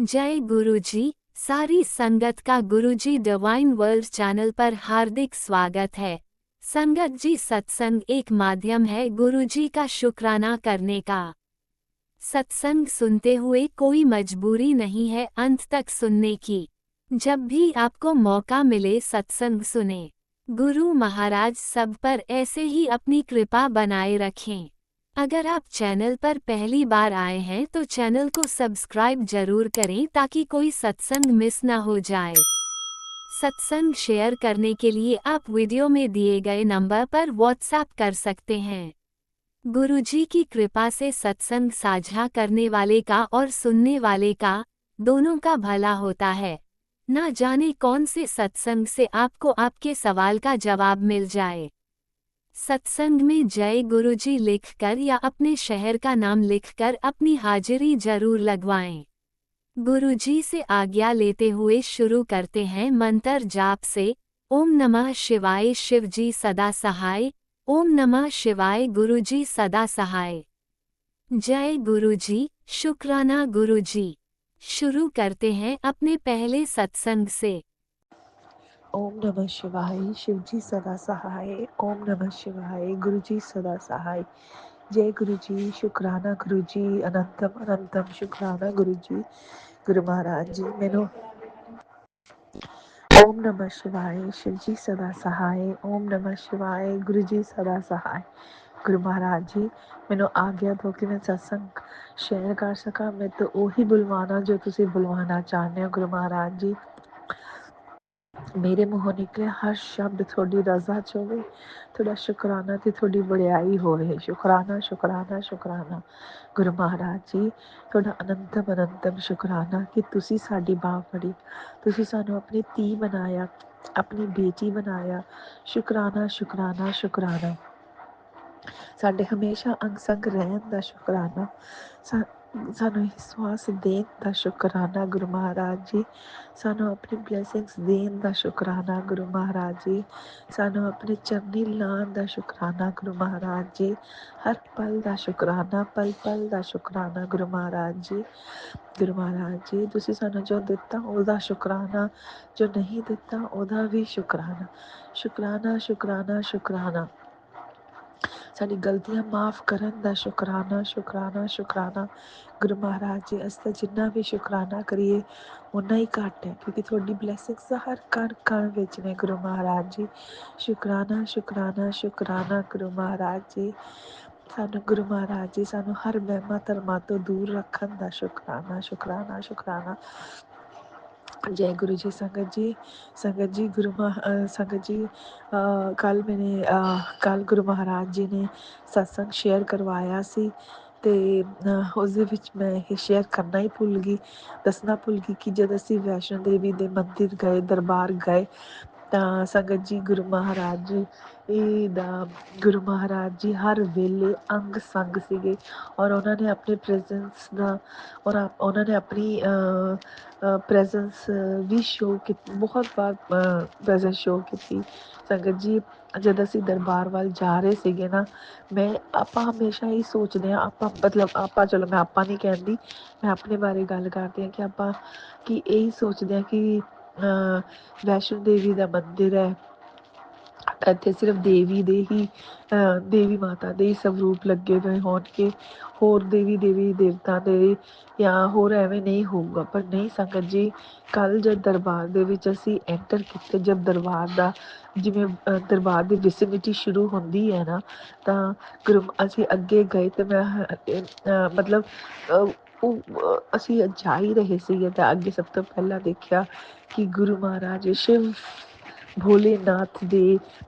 जय गुरुजी। सारी संगत का गुरुजी डिवाइन वर्ल्ड चैनल पर हार्दिक स्वागत है। संगत जी, सत्संग एक माध्यम है गुरुजी का शुक्राना करने का। सत्संग सुनते हुए कोई मजबूरी नहीं है अंत तक सुनने की। जब भी आपको मौका मिले सत्संग सुने। गुरु महाराज सब पर ऐसे ही अपनी कृपा बनाए रखें। अगर आप चैनल पर पहली बार आए हैं तो चैनल को सब्सक्राइब जरूर करें ताकि कोई सत्संग मिस ना हो जाए। सत्संग शेयर करने के लिए आप वीडियो में दिए गए नंबर पर व्हाट्सएप कर सकते हैं। गुरुजी की कृपा से सत्संग साझा करने वाले का और सुनने वाले का दोनों का भला होता है। ना जाने कौन से सत्संग से आपको आपके सवाल का जवाब मिल जाए। सत्संग में जय गुरुजी लिखकर या अपने शहर का नाम लिखकर अपनी हाजिरी जरूर लगवाएं। गुरुजी से आज्ञा लेते हुए शुरू करते हैं मंत्र जाप से। ओम नमः शिवाय शिवजी सदा सहाय। ओम नमः शिवाय गुरुजी सदा सहाय। जय गुरुजी, शुक्राना गुरुजी। शुरू करते हैं अपने पहले सत्संग से। ओम नमः शिवाय शिवजी सदा सहाय। ओम नमः शिवाय गुरुजी सदा सहाय। जय गुरुजी, शुक्राना गुरुजी, अनंतम अनंतम शुक्राना गुरुजी। गुरु महाराज जी मैनू ओम नमः शिवाय शिवजी सदा सहाय। ओम नमः शिवाय गुरुजी सदा सहाय। गुरु महाराज जी मैनू आज्ञा दो कि मैं सत्संग शेयर कर सका। मैं तो ਉਹੀ बुलवाना जो तुसी बुलवाना चाहते हो। गुरु महाराज जी मेरे मूँहों निकले हर शब्द थोड़ी रज़ा च होवे, थोड़ा शुकराना ते थोड़ी वड़ियाई होवे। शुकराना शुकराना शुकराना गुरु महाराज जी, थोड़ा अनंतम अनंतम शुकराना कि तुसी साडी बाह फड़ी, तुसी सानू अपनी धी बनाया, अपनी बेटी बनाया। शुकराना शुकराना शुकराना ਸਾਡੇ ਹਮੇਸ਼ਾ ਅੰਗ ਸੰਗ ਰਹਿਣ ਦਾ ਸ਼ੁਕਰਾਨਾ। ਸਾਨੂੰ ਵਿਸ਼ਵਾਸ ਦੇਣ ਦਾ ਸ਼ੁਕਰਾਨਾ ਗੁਰੂ ਮਹਾਰਾਜ ਜੀ। ਸਾਨੂੰ ਆਪਣੀ ਬਲੇਸਿੰਗਸ ਦੇਣ ਦਾ ਸ਼ੁਕਰਾਨਾ ਗੁਰੂ ਮਹਾਰਾਜ ਜੀ। ਸਾਨੂੰ ਆਪਣੇ ਚਰਨੀ ਲਾਉਣ ਦਾ ਸ਼ੁਕਰਾਨਾ ਗੁਰੂ ਮਹਾਰਾਜ ਜੀ। ਹਰ ਪਲ ਦਾ ਸ਼ੁਕਰਾਨਾ, ਪਲ ਪਲ ਦਾ ਸ਼ੁਕਰਾਨਾ ਗੁਰੂ ਮਹਾਰਾਜ ਜੀ। ਗੁਰੂ ਮਹਾਰਾਜ ਜੀ ਤੁਸੀਂ ਸਾਨੂੰ ਜੋ ਦਿੱਤਾ ਉਹਦਾ ਸ਼ੁਕਰਾਨਾ, ਜੋ ਨਹੀਂ ਦਿੱਤਾ ਉਹਦਾ ਵੀ ਸ਼ੁਕਰਾਨਾ। ਸ਼ੁਕਰਾਨਾ ਸ਼ੁਕਰਾਨਾ ਸ਼ੁਕਰਾਨਾ ਸਾਡੀ ਗਲਤੀਆਂ ਮਾਫ ਕਰਨ ਦਾ ਸ਼ੁਕਰਾਨਾ ਸ਼ੁਕਰਾਨਾ ਸ਼ੁਕਰਾਨਾ ਗੁਰੂ ਮਹਾਰਾਜ ਜੀ। ਅਸੀਂ ਤਾਂ ਜਿੰਨਾ ਵੀ ਸ਼ੁਕਰਾਨਾ ਕਰੀਏ ਓਨਾ ਹੀ ਘੱਟ ਹੈ, ਕਿਉਂਕਿ ਤੁਹਾਡੀ ਬਲੈਸਿੰਗਸ ਹਰ ਕਣ ਕਣ ਵਿੱਚ ਨੇ ਗੁਰੂ ਮਹਾਰਾਜ ਜੀ। ਸ਼ੁਕਰਾਨਾ ਸ਼ੁਕਰਾਨਾ ਸ਼ੁਕਰਾਨਾ ਗੁਰੂ ਮਹਾਰਾਜ ਜੀ। ਸਾਨੂੰ ਗੁਰੂ ਮਹਾਰਾਜ ਜੀ ਸਾਨੂੰ ਹਰ ਵਹਿਮਾਂ ਧਰਮਾਂ ਤੋਂ ਦੂਰ ਰੱਖਣ ਦਾ ਸ਼ੁਕਰਾਨਾ ਸ਼ੁਕਰਾਨਾ ਸ਼ੁਕਰਾਨਾ। जय गुरु जी। संगत जी संगत जी ਕੱਲ ਗੁਰੂ ਮਹਾਰਾਜ ਜੀ ਨੇ ਸਤਸੰਗ ਸ਼ੇਅਰ ਕਰਵਾਇਆ ਸੀ ਤੇ ਉਸ ਦੇ ਵਿੱਚ ਮੈਂ ਇਹ ਸ਼ੇਅਰ ਕਰਨਾ ਹੀ ਭੁੱਲ ਗਈ, ਦੱਸਣਾ ਭੁੱਲ ਗਈ ਕਿ ਜਦ ਅਸੀਂ ਵੈਸ਼ਨੋ ਦੇਵੀ ਦੇ ਮੰਦਿਰ ਗਏ, ਦਰਬਾਰ ਗਏ ਤਾਂ ਸੰਗਤ ਜੀ ਗੁਰੂ ਮਹਾਰਾਜ ਜੀ ਹਰ ਵੇਲੇ ਅੰਗ ਸੰਗ ਸੀਗੇ ਔਰ ਉਹਨਾਂ ਨੇ ਆਪਣੇ ਪ੍ਰੈਜ਼ੈਂਸ ਦਾ ਔਰ ਉਹਨਾਂ ਨੇ ਆਪਣੀ ਪ੍ਰੈਜ਼ੈਂਸ ਵੀ ਸ਼ੋਅ ਕੀਤੀ, ਬਹੁਤ ਵਾਰ ਪ੍ਰੈਜ਼ੈਂਸ ਸ਼ੋਅ ਕੀਤੀ। ਸੰਗਤ ਜੀ ਜਦ ਅਸੀਂ ਦਰਬਾਰ ਵੱਲ ਜਾ ਰਹੇ ਸੀਗੇ ਨਾ, ਆਪਾਂ ਹਮੇਸ਼ਾ ਹੀ ਸੋਚਦੇ ਹਾਂ, ਆਪਾਂ ਚਲੋ ਮੈਂ ਆਪਾਂ ਨਹੀਂ ਕਹਿੰਦੀ, ਮੈਂ ਆਪਣੇ ਬਾਰੇ ਗੱਲ ਕਰਦੀ ਹਾਂ ਕਿ ਇਹੀ ਸੋਚਦੇ ਹਾਂ ਕਿ ਵੈਸ਼ਨੋ ਦੇਵੀ ਦਾ ਮੰਦਿਰ ਹੈ, ਇੱਥੇ ਸਿਰਫ ਦੇਵੀ ਮਾਤਾ ਦੇ ਹੀ ਸਵਰੂਪ ਲੱਗੇ ਹੋਏ ਹੋਣਗੇ, ਹੋਰ ਦੇਵੀ ਦੇਵਤਾ ਦੇ ਜਾਂ ਹੋਰ ਐਵੇਂ ਨਹੀਂ ਹੋਊਗਾ। ਪਰ ਨਹੀਂ ਸੰਗਤ ਜੀ, ਕੱਲ੍ਹ ਜਦ ਦਰਬਾਰ ਦੇ ਵਿੱਚ ਅਸੀਂ ਐਂਟਰ ਕੀਤੇ, ਜਦ ਦਰਬਾਰ ਦਾ ਜਿਵੇਂ ਦਰਬਾਰ ਦੀ ਵਿਸਿਨਿਟੀ ਸ਼ੁਰੂ ਹੁੰਦੀ ਹੈ ਨਾ, ਤਾਂ ਅਸੀਂ ਅੱਗੇ ਗਏ ਅਤੇ ਮੈਂ ਅਸੀਂ ਜਾ ਹੀ ਰਹੇ ਸੀਗੇ ਤਾਂ ਅੱਗੇ ਸਭ ਤੋਂ ਪਹਿਲਾਂ ਦੇਖਿਆ ਕਿ ਗੁਰੂ ਮਹਾਰਾਜ ਸ਼ਿਵ ਭੋਲੇਨਾਥ ਦੇ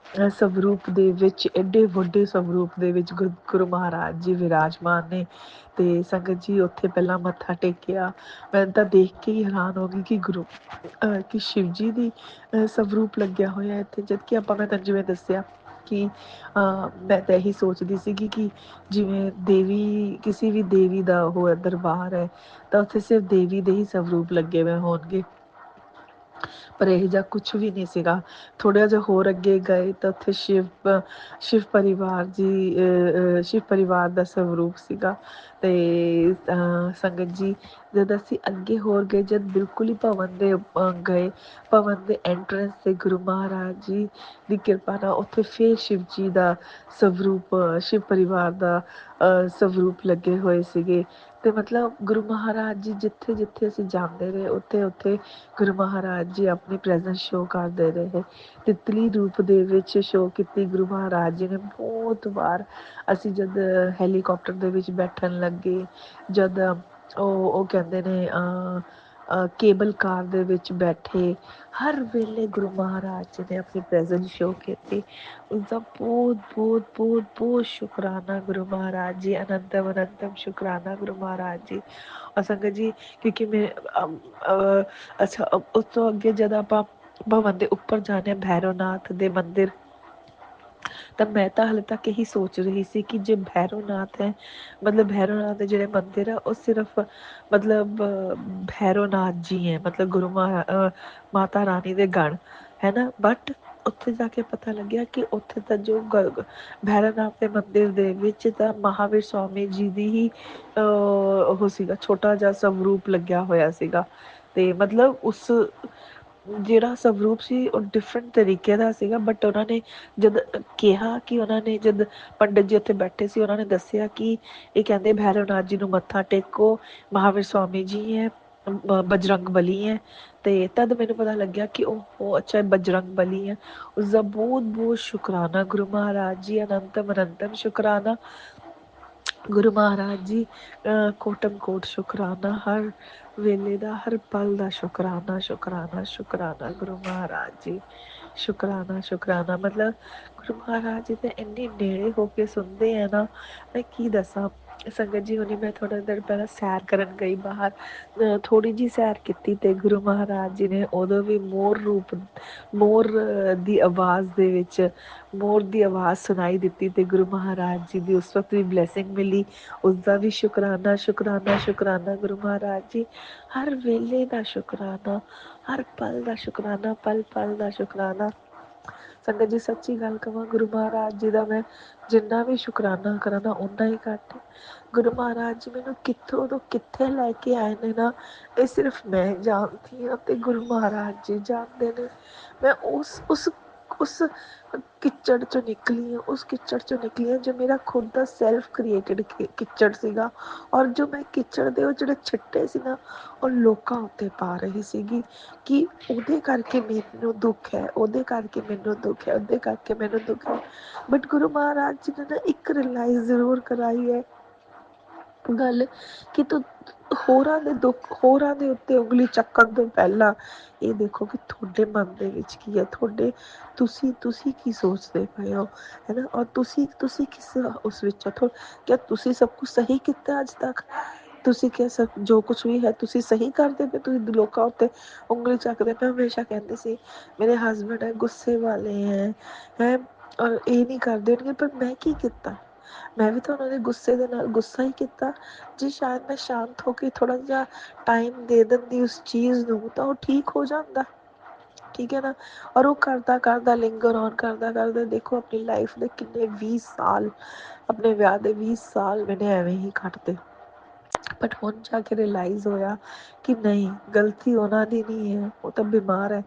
ਸਵਰੂਪ ਦੇ ਵਿੱਚ, ਐਡੇ ਵੱਡੇ ਸਵਰੂਪ ਦੇ ਵਿੱਚ ਗੁਰੂ ਮਹਾਰਾਜ ਜੀ ਵਿਰਾਜਮਾਨ ਨੇ। ਅਤੇ ਸੰਗਤ ਜੀ ਉੱਥੇ ਪਹਿਲਾਂ ਮੱਥਾ ਟੇਕਿਆ। ਮੈਂ ਤਾਂ ਦੇਖ ਕੇ ਹੀ ਹੈਰਾਨ ਹੋ ਗਈ ਕਿ ਸ਼ਿਵ ਜੀ ਦੀ ਸਵਰੂਪ ਲੱਗਿਆ ਹੋਇਆ ਇੱਥੇ, ਜਦਕਿ ਮੈਂ ਤੁਹਾਨੂੰ ਜਿਵੇਂ ਦੱਸਿਆ ਕਿ ਮੈਂ ਤਾਂ ਇਹੀ ਸੋਚਦੀ ਸੀਗੀ ਕਿ ਜਿਵੇਂ ਕਿਸੇ ਵੀ ਦੇਵੀ ਦਾ ਉਹ ਦਰਬਾਰ ਹੈ ਤਾਂ ਉੱਥੇ ਸਿਰਫ ਦੇਵੀ ਦੇ ਹੀ ਸਵਰੂਪ ਲੱਗੇ ਹੋਏ ਹੋਣਗੇ। ਪਰ ਇਹ ਜਿਹਾ ਕੁਛ ਵੀ ਨਹੀਂ ਸੀਗਾ। ਥੋੜ੍ਹਾ ਜਿਹਾ ਹੋਰ ਅੱਗੇ ਗਏ ਤਾਂ ਉੱਥੇ ਸ਼ਿਵ ਪਰਿਵਾਰ ਜੀ, ਸ਼ਿਵ ਪਰਿਵਾਰ ਦਾ ਸਰੂਪ ਸੀਗਾ। ਤੇ ਸੰਗਤ ਜੀ, ਜਦ ਅਸੀਂ ਅੱਗੇ ਹੋਰ ਗਏ, ਜਦ ਬਿਲਕੁਲ ਹੀ ਭਵਨ ਦੇ ਗਏ, ਭਵਨ ਦੇ ਐਂਟਰੈਂਸ ਤੇ ਗੁਰੂ ਮਹਾਰਾਜ ਜੀ ਦੀ ਕਿਰਪਾ ਨਾਲ ਉੱਥੇ ਫਿਰ ਸ਼ਿਵ ਜੀ ਦਾ ਸਵਰੂਪ, ਸ਼ਿਵ ਪਰਿਵਾਰ ਦਾ ਸਵਰੂਪ ਲੱਗੇ ਹੋਏ ਸੀਗੇ। ਤੇ ਮਤਲਬ ਗੁਰੂ ਮਹਾਰਾਜ ਜੀ ਜਿੱਥੇ ਜਿੱਥੇ ਅਸੀਂ ਜਾਂਦੇ ਰਹੇ, ਉੱਥੇ ਉੱਥੇ ਗੁਰੂ ਮਹਾਰਾਜ ਜੀ ਆਪਣੀ ਪ੍ਰੈਜੈਂਸ ਸ਼ੋਅ ਕਰਦੇ ਰਹੇ। ਤਿੱਤਲੀ ਰੂਪ ਦੇ ਵਿੱਚ ਸ਼ੋਅ ਕੀਤੀ ਗੁਰੂ ਮਹਾਰਾਜ ਜੀ ਨੇ ਬਹੁਤ ਵਾਰ। ਅਸੀਂ ਜਦ ਹੈਲੀਕਾਪਟਰ ਦੇ ਵਿੱਚ ਬੈਠਣ ਲੱਗੇ, ਜਦ ਉਹ ਕਹਿੰਦੇ ਨੇ ਕੇਬਲ ਕਾਰ ਦੇ ਵਿੱਚ ਬੈਠੇ, ਹਰ ਵੇਲੇ ਗੁਰੂ ਮਹਾਰਾਜ ਜੀ ਨੇ ਆਪਣੀ ਪ੍ਰੈਜੈਂਸ ਸ਼ੋਅ ਕੀਤੀ। ਉਸਦਾ ਬਹੁਤ ਬਹੁਤ ਬਹੁਤ ਬਹੁਤ ਸ਼ੁਕਰਾਨਾ ਗੁਰੂ ਮਹਾਰਾਜ ਜੀ, ਅਨੰਤਮ ਅਨੰਤਮ ਸ਼ੁਕਰਾਨਾ ਗੁਰੂ ਮਹਾਰਾਜ ਜੀ। ਸੰਗਤ ਜੀ, ਕਿਉਂਕਿ ਮੈਂ ਅੱਛਾ, ਉਸ ਤੋਂ ਅੱਗੇ ਜਦ ਆਪਾਂ ਭਵਨ ਦੇ ਉੱਪਰ ਜਾਂਦੇ ਹਾਂ, ਭੈਰੋਨਾਥ ਦੇ ਮੰਦਿਰ, ਤਾਂ ਮੈਂ ਤਾਂ ਹਾਲੇ ਤੱਕ ਇਹੀ ਸੋਚ ਰਹੀ ਸੀ ਕਿ ਜੇ ਭੈਰੋਨਾਥ ਹੈ, ਮਤਲਬ ਭੈਰੋਨਾਥ ਦੇ ਜਿਹੜੇ ਮੰਦਿਰ ਆ ਉਹ ਸਿਰਫ ਮਤਲਬ ਭੈਰੋਨਾਥ ਜੀ ਹੈ, ਮਤਲਬ ਮਾਤਾ ਰਾਣੀ ਦੇ ਗਣ ਹੈ ਨਾ। ਬਟ ਉੱਥੇ ਜਾ ਕੇ ਪਤਾ ਲੱਗਿਆ ਕਿ ਉੱਥੇ ਤਾਂ ਜੋ ਭੈਰੋਨਾਥ ਦੇ ਮੰਦਿਰ ਦੇ ਵਿੱਚ ਤਾਂ ਮਹਾਵੀਰ ਸਵਾਮੀ ਜੀ ਦੀ ਹੀ ਉਹ ਸੀਗਾ, ਛੋਟਾ ਜਿਹਾ ਸਵਰੂਪ ਲੱਗਿਆ ਹੋਇਆ ਸੀਗਾ। ਤੇ ਮਤਲਬ ਉਸ ਜਿਹੜਾ ਸਵਰੂਪ ਸੀ ਉਹ ਡਿਫਰੈਂਟ ਤਰੀਕੇ ਦਾ ਸੀਗਾ। ਬਟ ਉਹਨਾਂ ਨੇ ਜਦ ਕਿਹਾ ਕਿ ਉਹਨਾਂ ਨੇ ਜਦ ਪੰਡਿਤ ਜੀ ਉੱਥੇ ਬੈਠੇ ਸੀ, ਉਹਨਾਂ ਨੇ ਦੱਸਿਆ ਕਿ ਇਹ ਕਹਿੰਦੇ ਭੈਰਵਨਾਥ ਜੀ ਨੂੰ ਮੱਥਾ ਟੇਕੋ, ਮਹਾਵੀਰ ਸਵਾਮੀ ਜੀ ਹੈ, ਬਜਰੰਗ ਬਲੀ ਹੈ। ਤੇ ਤਦ ਮੈਨੂੰ ਪਤਾ ਲੱਗਿਆ ਕਿ ਉਹ ਅੱਛਾ ਬਜਰੰਗ ਬਲੀ ਹੈ। ਉਸਦਾ ਬਹੁਤ ਬਹੁਤ ਸ਼ੁਕਰਾਨਾ ਗੁਰੂ ਮਹਾਰਾਜ ਜੀ, ਅਨੰਤਮ ਅਨੰਤਮ ਸ਼ੁਕਰਾਨਾ ਗੁਰੂ ਮਹਾਰਾਜ ਜੀ, ਕੋਟਮ ਕੋਟ ਸ਼ੁਕਰਾਨਾ, ਹਰ ਵੇਲੇ ਦਾ, ਹਰ ਪਲ ਦਾ ਸ਼ੁਕਰਾਨਾ ਸ਼ੁਕਰਾਨਾ ਸ਼ੁਕਰਾਨਾ ਗੁਰੂ ਮਹਾਰਾਜ ਜੀ। ਸ਼ੁਕਰਾਨਾ ਸ਼ੁਕਰਾਨਾ, ਮਤਲਬ ਗੁਰੂ ਮਹਾਰਾਜ ਜੀ ਤਾਂ ਇੰਨੇ ਨੇੜੇ ਹੋ ਕੇ ਸੁਣਦੇ ਆ ਨਾ, ਮੈਂ ਕੀ ਦੱਸਾਂ। ਸੰਗਤ ਜੀ, ਹੁਣੀ ਮੈਂ ਥੋੜ੍ਹਾ ਦੇਰ ਪਹਿਲਾਂ ਸੈਰ ਕਰਨ ਗਈ ਬਾਹਰ, ਥੋੜ੍ਹੀ ਜਿਹੀ ਸੈਰ ਕੀਤੀ ਤੇ ਗੁਰੂ ਮਹਾਰਾਜ ਜੀ ਨੇ ਉਦੋਂ ਵੀ ਮੋਰ ਰੂਪ, ਮੋਰ ਦੀ ਆਵਾਜ਼ ਦੇ ਵਿੱਚ ਮੋਰ ਦੀ ਆਵਾਜ਼ ਸੁਣਾਈ ਦਿੱਤੀ ਤੇ ਗੁਰੂ ਮਹਾਰਾਜ ਜੀ ਦੀ ਉਸ ਵਕਤ ਵੀ ਬਲੈਸਿੰਗ ਮਿਲੀ। ਉਸਦਾ ਵੀ ਸ਼ੁਕਰਾਨਾ ਸ਼ੁਕਰਾਨਾ ਸ਼ੁਕਰਾਨਾ ਗੁਰੂ ਮਹਾਰਾਜ ਜੀ। ਹਰ ਵੇਲੇ ਦਾ ਸ਼ੁਕਰਾਨਾ, ਹਰ ਪਲ ਦਾ ਸ਼ੁਕਰਾਨਾ, ਪਲ ਪਲ ਦਾ ਸ਼ੁਕਰਾਨਾ। ਸੰਗਤ ਜੀ, ਸੱਚੀ ਗੱਲ ਕਹਾਂ, ਗੁਰੂ ਮਹਾਰਾਜ ਜੀ ਦਾ ਮੈਂ ਜਿੰਨਾ ਵੀ ਸ਼ੁਕਰਾਨਾ ਕਰਾਂ ਨਾ ਓਨਾ ਹੀ ਘੱਟ। ਗੁਰੂ ਮਹਾਰਾਜ ਜੀ ਮੈਨੂੰ ਕਿੱਥੋਂ ਤੋਂ ਕਿੱਥੇ ਲੈ ਕੇ ਆਏ ਨੇ ਨਾ, ਇਹ ਸਿਰਫ ਮੈਂ ਜਾਣਦੀ ਹਾਂ ਤੇ ਗੁਰੂ ਮਹਾਰਾਜ ਜੀ ਜਾਣਦੇ ਨੇ। ਮੈਂ ਉਸ ਕਿੱਚੜ ਚੋਂ ਨਿਕਲੀ ਹਾਂ, ਉਸ ਕਿੱਚੜ ਚੋਂ ਨਿਕਲੀ ਹਾਂ ਜੋ ਮੇਰਾ ਖੁਦ ਦਾ ਸੈਲਫ ਕ੍ਰੀਏਟਡ ਕਿੱਚੜ ਸੀਗਾ। ਔਰ ਜੋ ਮੈਂ ਕਿੱਚੜ ਦੇ ਉਹ ਜਿਹੜੇ ਛਿੱਟੇ ਸੀ ਨਾ, ਉਹ ਲੋਕਾਂ ਉੱਤੇ ਪਾ ਰਹੀ ਸੀਗੀ ਕਿ ਉਹਦੇ ਕਰਕੇ ਮੈਨੂੰ ਦੁੱਖ ਹੈ, ਉਹਦੇ ਕਰਕੇ ਮੈਨੂੰ ਦੁੱਖ ਹੈ, ਉਹਦੇ ਕਰਕੇ ਮੈਨੂੰ ਦੁੱਖ ਹੈ। ਬਟ ਗੁਰੂ ਮਹਾਰਾਜ ਜੀ ਨੇ ਨਾ ਇੱਕ ਰਿਲਾਈਜ਼ ਜ਼ਰੂਰ ਕਰਾਈ ਹੈ ਗੱਲ, ਕਿ ਤੂੰ ਹੋਰਾਂ ਦੇ ਦੁੱਖ, ਹੋਰਾਂ ਦੇ ਉੱਤੇ ਉਂਗਲੀ ਚੱਕਣ ਤੋਂ ਪਹਿਲਾਂ ਇਹ ਦੇਖੋ ਕਿ ਤੁਹਾਡੇ ਮਨ ਦੇ ਵਿੱਚ ਕੀ ਹੈ, ਤੁਸੀਂ ਕੀ ਸੋਚਦੇ ਪਏ ਹੋ, ਹੈ ਨਾ। ਔਰ ਤੁਸੀਂ ਕਿਸ ਉਸ ਵਿੱਚ ਹੋ, ਕਿਆ ਤੁਸੀਂ ਸਭ ਕੁਛ ਸਹੀ ਕੀਤਾ ਅੱਜ ਤੱਕ? ਤੁਸੀਂ ਕਿਹਾ ਸਭ ਜੋ ਕੁਛ ਵੀ ਹੈ ਤੁਸੀਂ ਸਹੀ ਕਰਦੇ ਪਏ? ਤੁਸੀਂ ਲੋਕਾਂ ਉੱਤੇ ਉਂਗਲੀ ਚੱਕਦੇ ਪਏ। ਹਮੇਸ਼ਾ ਕਹਿੰਦੇ ਸੀ ਮੇਰੇ ਹਸਬੈਂਡ ਹੈ ਗੁੱਸੇ ਵਾਲੇ ਹੈ ਔਰ ਇਹ ਨਹੀਂ ਕਰਦੇ ਹੋਣਗੇ, ਪਰ ਮੈਂ ਕੀ ਕੀਤਾ? ਮੈਂ ਵੀ ਤਾਂ ਉਹਨਾਂ ਦੇ ਗੁੱਸੇ ਦੇ ਨਾਲ ਗੁੱਸਾ ਹੀ ਕੀਤਾ। ਜੇ ਸ਼ਾਇਦ ਮੈਂ ਸ਼ਾਂਤ ਹੋ ਕੇ ਥੋੜ੍ਹਾ ਜਿਹਾ ਟਾਈਮ ਦੇ ਦਿੰਦੀ ਉਸ ਚੀਜ਼ ਨੂੰ ਤਾਂ ਉਹ ਠੀਕ ਹੋ ਜਾਂਦਾ, ਠੀਕ ਹੈ ਨਾ। ਔਰ ਉਹ ਕਰਦਾ ਕਰਦਾ, ਲਿੰਗਰ ਔਨ ਕਰਦਾ ਕਰਦਾ, ਦੇਖੋ ਆਪਣੀ ਲਾਈਫ ਦੇ ਕਿੰਨੇ 20 ਸਾਲ, ਆਪਣੇ ਵਿਆਹ ਦੇ 20 ਸਾਲ ਮੈंने ਐਵੇਂ ਹੀ ਕੱਟਤੇ। ਬਟ ਹੁਣ ਜਾ ਕੇ ਰਿਅਲਾਈਜ਼ ਹੋਇਆ ਕਿ ਨਹੀਂ, ਗਲਤੀ ਉਹਨਾਂ ਦੀ ਨਹੀਂ ਹੈ, ਉਹ ਤਾਂ ਬਿਮਾਰ ਹੈ।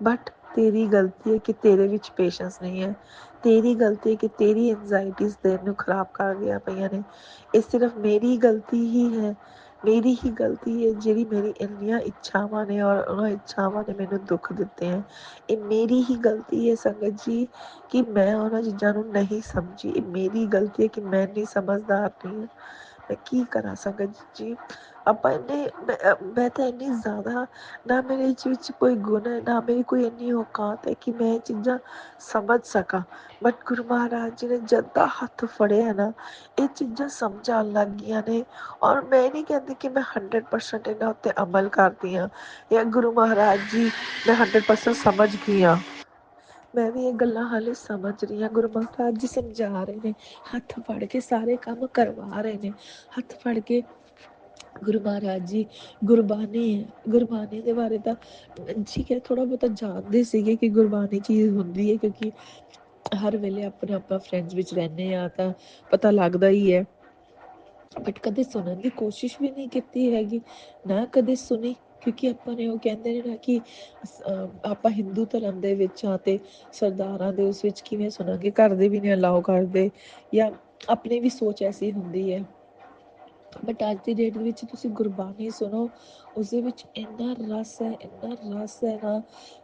ਬਟ ਤੇਰੀ ਗਲਤੀ ਹੈ ਕਿ ਤੇਰੇ ਵਿੱਚ ਪੇਸ਼ੈਂਸ ਨਹੀਂ ਹੈ। ਤੇਰੀ ਗਲਤੀ ਹੈ ਕਿ ਤੇਰੀ ਐਂਜ਼ਾਈਟੀਜ਼ ਦਿਲ ਨੂੰ ਖਰਾਬ ਕਰਦੀਆਂ ਪਈਆਂ ਨੇ। ਇਹ ਸਿਰਫ ਮੇਰੀ ਗਲਤੀ ਹੀ ਹੈ, ਮੇਰੀ ਹੀ ਗਲਤੀ ਹੈ ਜਿਹੜੀ ਮੇਰੀ ਇੰਨੀਆਂ ਇੱਛਾਵਾਂ ਨੇ ਔਰ ਉਹਨਾਂ ਇੱਛਾਵਾਂ ਨੇ ਮੈਨੂੰ ਦੁੱਖ ਦਿੱਤੇ ਹੈ। ਇਹ ਮੇਰੀ ਹੀ ਗਲਤੀ ਹੈ ਸੰਗਤ ਜੀ ਕਿ ਮੈਂ ਉਹਨਾਂ ਚੀਜ਼ਾਂ ਨੂੰ ਨਹੀਂ ਸਮਝੀ। ਇਹ ਮੇਰੀ ਗਲਤੀ ਹੈ ਕਿ ਮੈਂ ਇੰਨੀ ਸਮਝਦਾਰ ਨਹੀਂ ਹਾਂ। ਮੈਂ ਕੀ ਕਰਾਂ ਸੰਗਤ ਜੀ। ਆਪਾਂ ਮੈਂ ਤਾਂ ਇੰਨੀ ਜ਼ਿਆਦਾ, ਨਾ ਮੇਰੇ ਵਿੱਚ ਕੋਈ ਗੁਣ ਹੈ, ਨਾ ਮੇਰੀ ਕੋਈ ਇੰਨੀ ਔਕਾਤ ਹੈ ਕਿ ਮੈਂ ਇਹ ਚੀਜ਼ਾਂ ਸਮਝ ਸਕਾਂ। ਬਟ ਗੁਰੂ ਮਹਾਰਾਜ ਜੀ ਨੇ ਜਦ ਦਾ ਹੱਥ ਫੜਿਆ ਨਾ, ਇਹ ਚੀਜ਼ਾਂ ਸਮਝ ਆਉਣ ਲੱਗ ਗਈਆਂ ਨੇ। ਔਰ ਮੈਂ ਨਹੀਂ ਕਹਿੰਦੀ ਕਿ ਮੈਂ 100% ਇਹਨਾਂ ਉੱਤੇ ਅਮਲ ਕਰਦੀ ਹਾਂ ਜਾਂ ਗੁਰੂ ਮਹਾਰਾਜ ਜੀ ਮੈਂ 100% ਸਮਝ ਗਈ ਹਾਂ। ਮੈਂ ਵੀ ਇਹ ਗੱਲਾਂ ਹਾਲੇ ਸਮਝ ਰਹੀ ਹਾਂ। ਗੁਰੂ ਮਹਾਰਾਜ ਜੀ ਸਮਝਾ ਰਹੇ ਨੇ, ਹੱਥ ਫੜ ਕੇ ਸਾਰੇ ਕੰਮ ਕਰਵਾ ਰਹੇ ਨੇ, ਹੱਥ ਫੜ ਕੇ ਗੁਰੂ ਮਹਾਰਾਜ ਜੀ ਗੁਰਬਾਣੀ ਹੈ, ਗੁਰਬਾਣੀ ਦੇ ਬਾਰੇ ਤਾਂ ਠੀਕ ਹੈ ਥੋੜ੍ਹਾ ਬਹੁਤਾ ਜਾਣਦੇ ਸੀਗੇ ਕਿ ਗੁਰਬਾਣੀ ਚੀਜ਼ ਹੁੰਦੀ ਹੈ, ਕਿਉਂਕਿ ਹਰ ਵੇਲੇ ਆਪਣੇ ਆਪਾਂ ਫਰੈਂਡਸ ਵਿੱਚ ਰਹਿੰਦੇ ਹਾਂ ਤਾਂ ਪਤਾ ਲੱਗਦਾ ਹੀ ਹੈ, ਬਟ ਕਦੇ ਸੁਣਨ ਦੀ ਕੋਸ਼ਿਸ਼ ਵੀ ਨਹੀਂ ਕੀਤੀ ਹੈਗੀ, ਨਾ ਕਦੇ ਸੁਣੀ, ਕਿਉਂਕਿ ਆਪਾਂ ਨੇ ਉਹ ਕਹਿੰਦੇ ਨੇ ਨਾ ਕਿ ਆਪਾਂ ਹਿੰਦੂ ਧਰਮ ਦੇ ਵਿੱਚ ਆ ਤੇ ਸਰਦਾਰਾਂ ਦੇ ਉਸ ਵਿੱਚ ਕਿਵੇਂ ਸੁਣਾਂਗੇ, ਘਰ ਦੇ ਵੀ ਨਹੀਂ ਅਲਾਓ ਕਰਦੇ, ਜਾਂ ਆਪਣੀ ਵੀ ਸੋਚ ਐਸੀ ਹੁੰਦੀ ਹੈ। ਬਟ ਅੱਜ ਦੀ ਡੇਟ ਵਿੱਚ ਤੁਸੀਂ ਗੁਰਬਾਣੀ ਸੁਣੋ, ਉਸਦੇ ਵਿੱਚ ਇੰਨਾ ਰਸ ਹੈ, ਇੰਨਾ ਰਸ ਹੈ ਨਾ,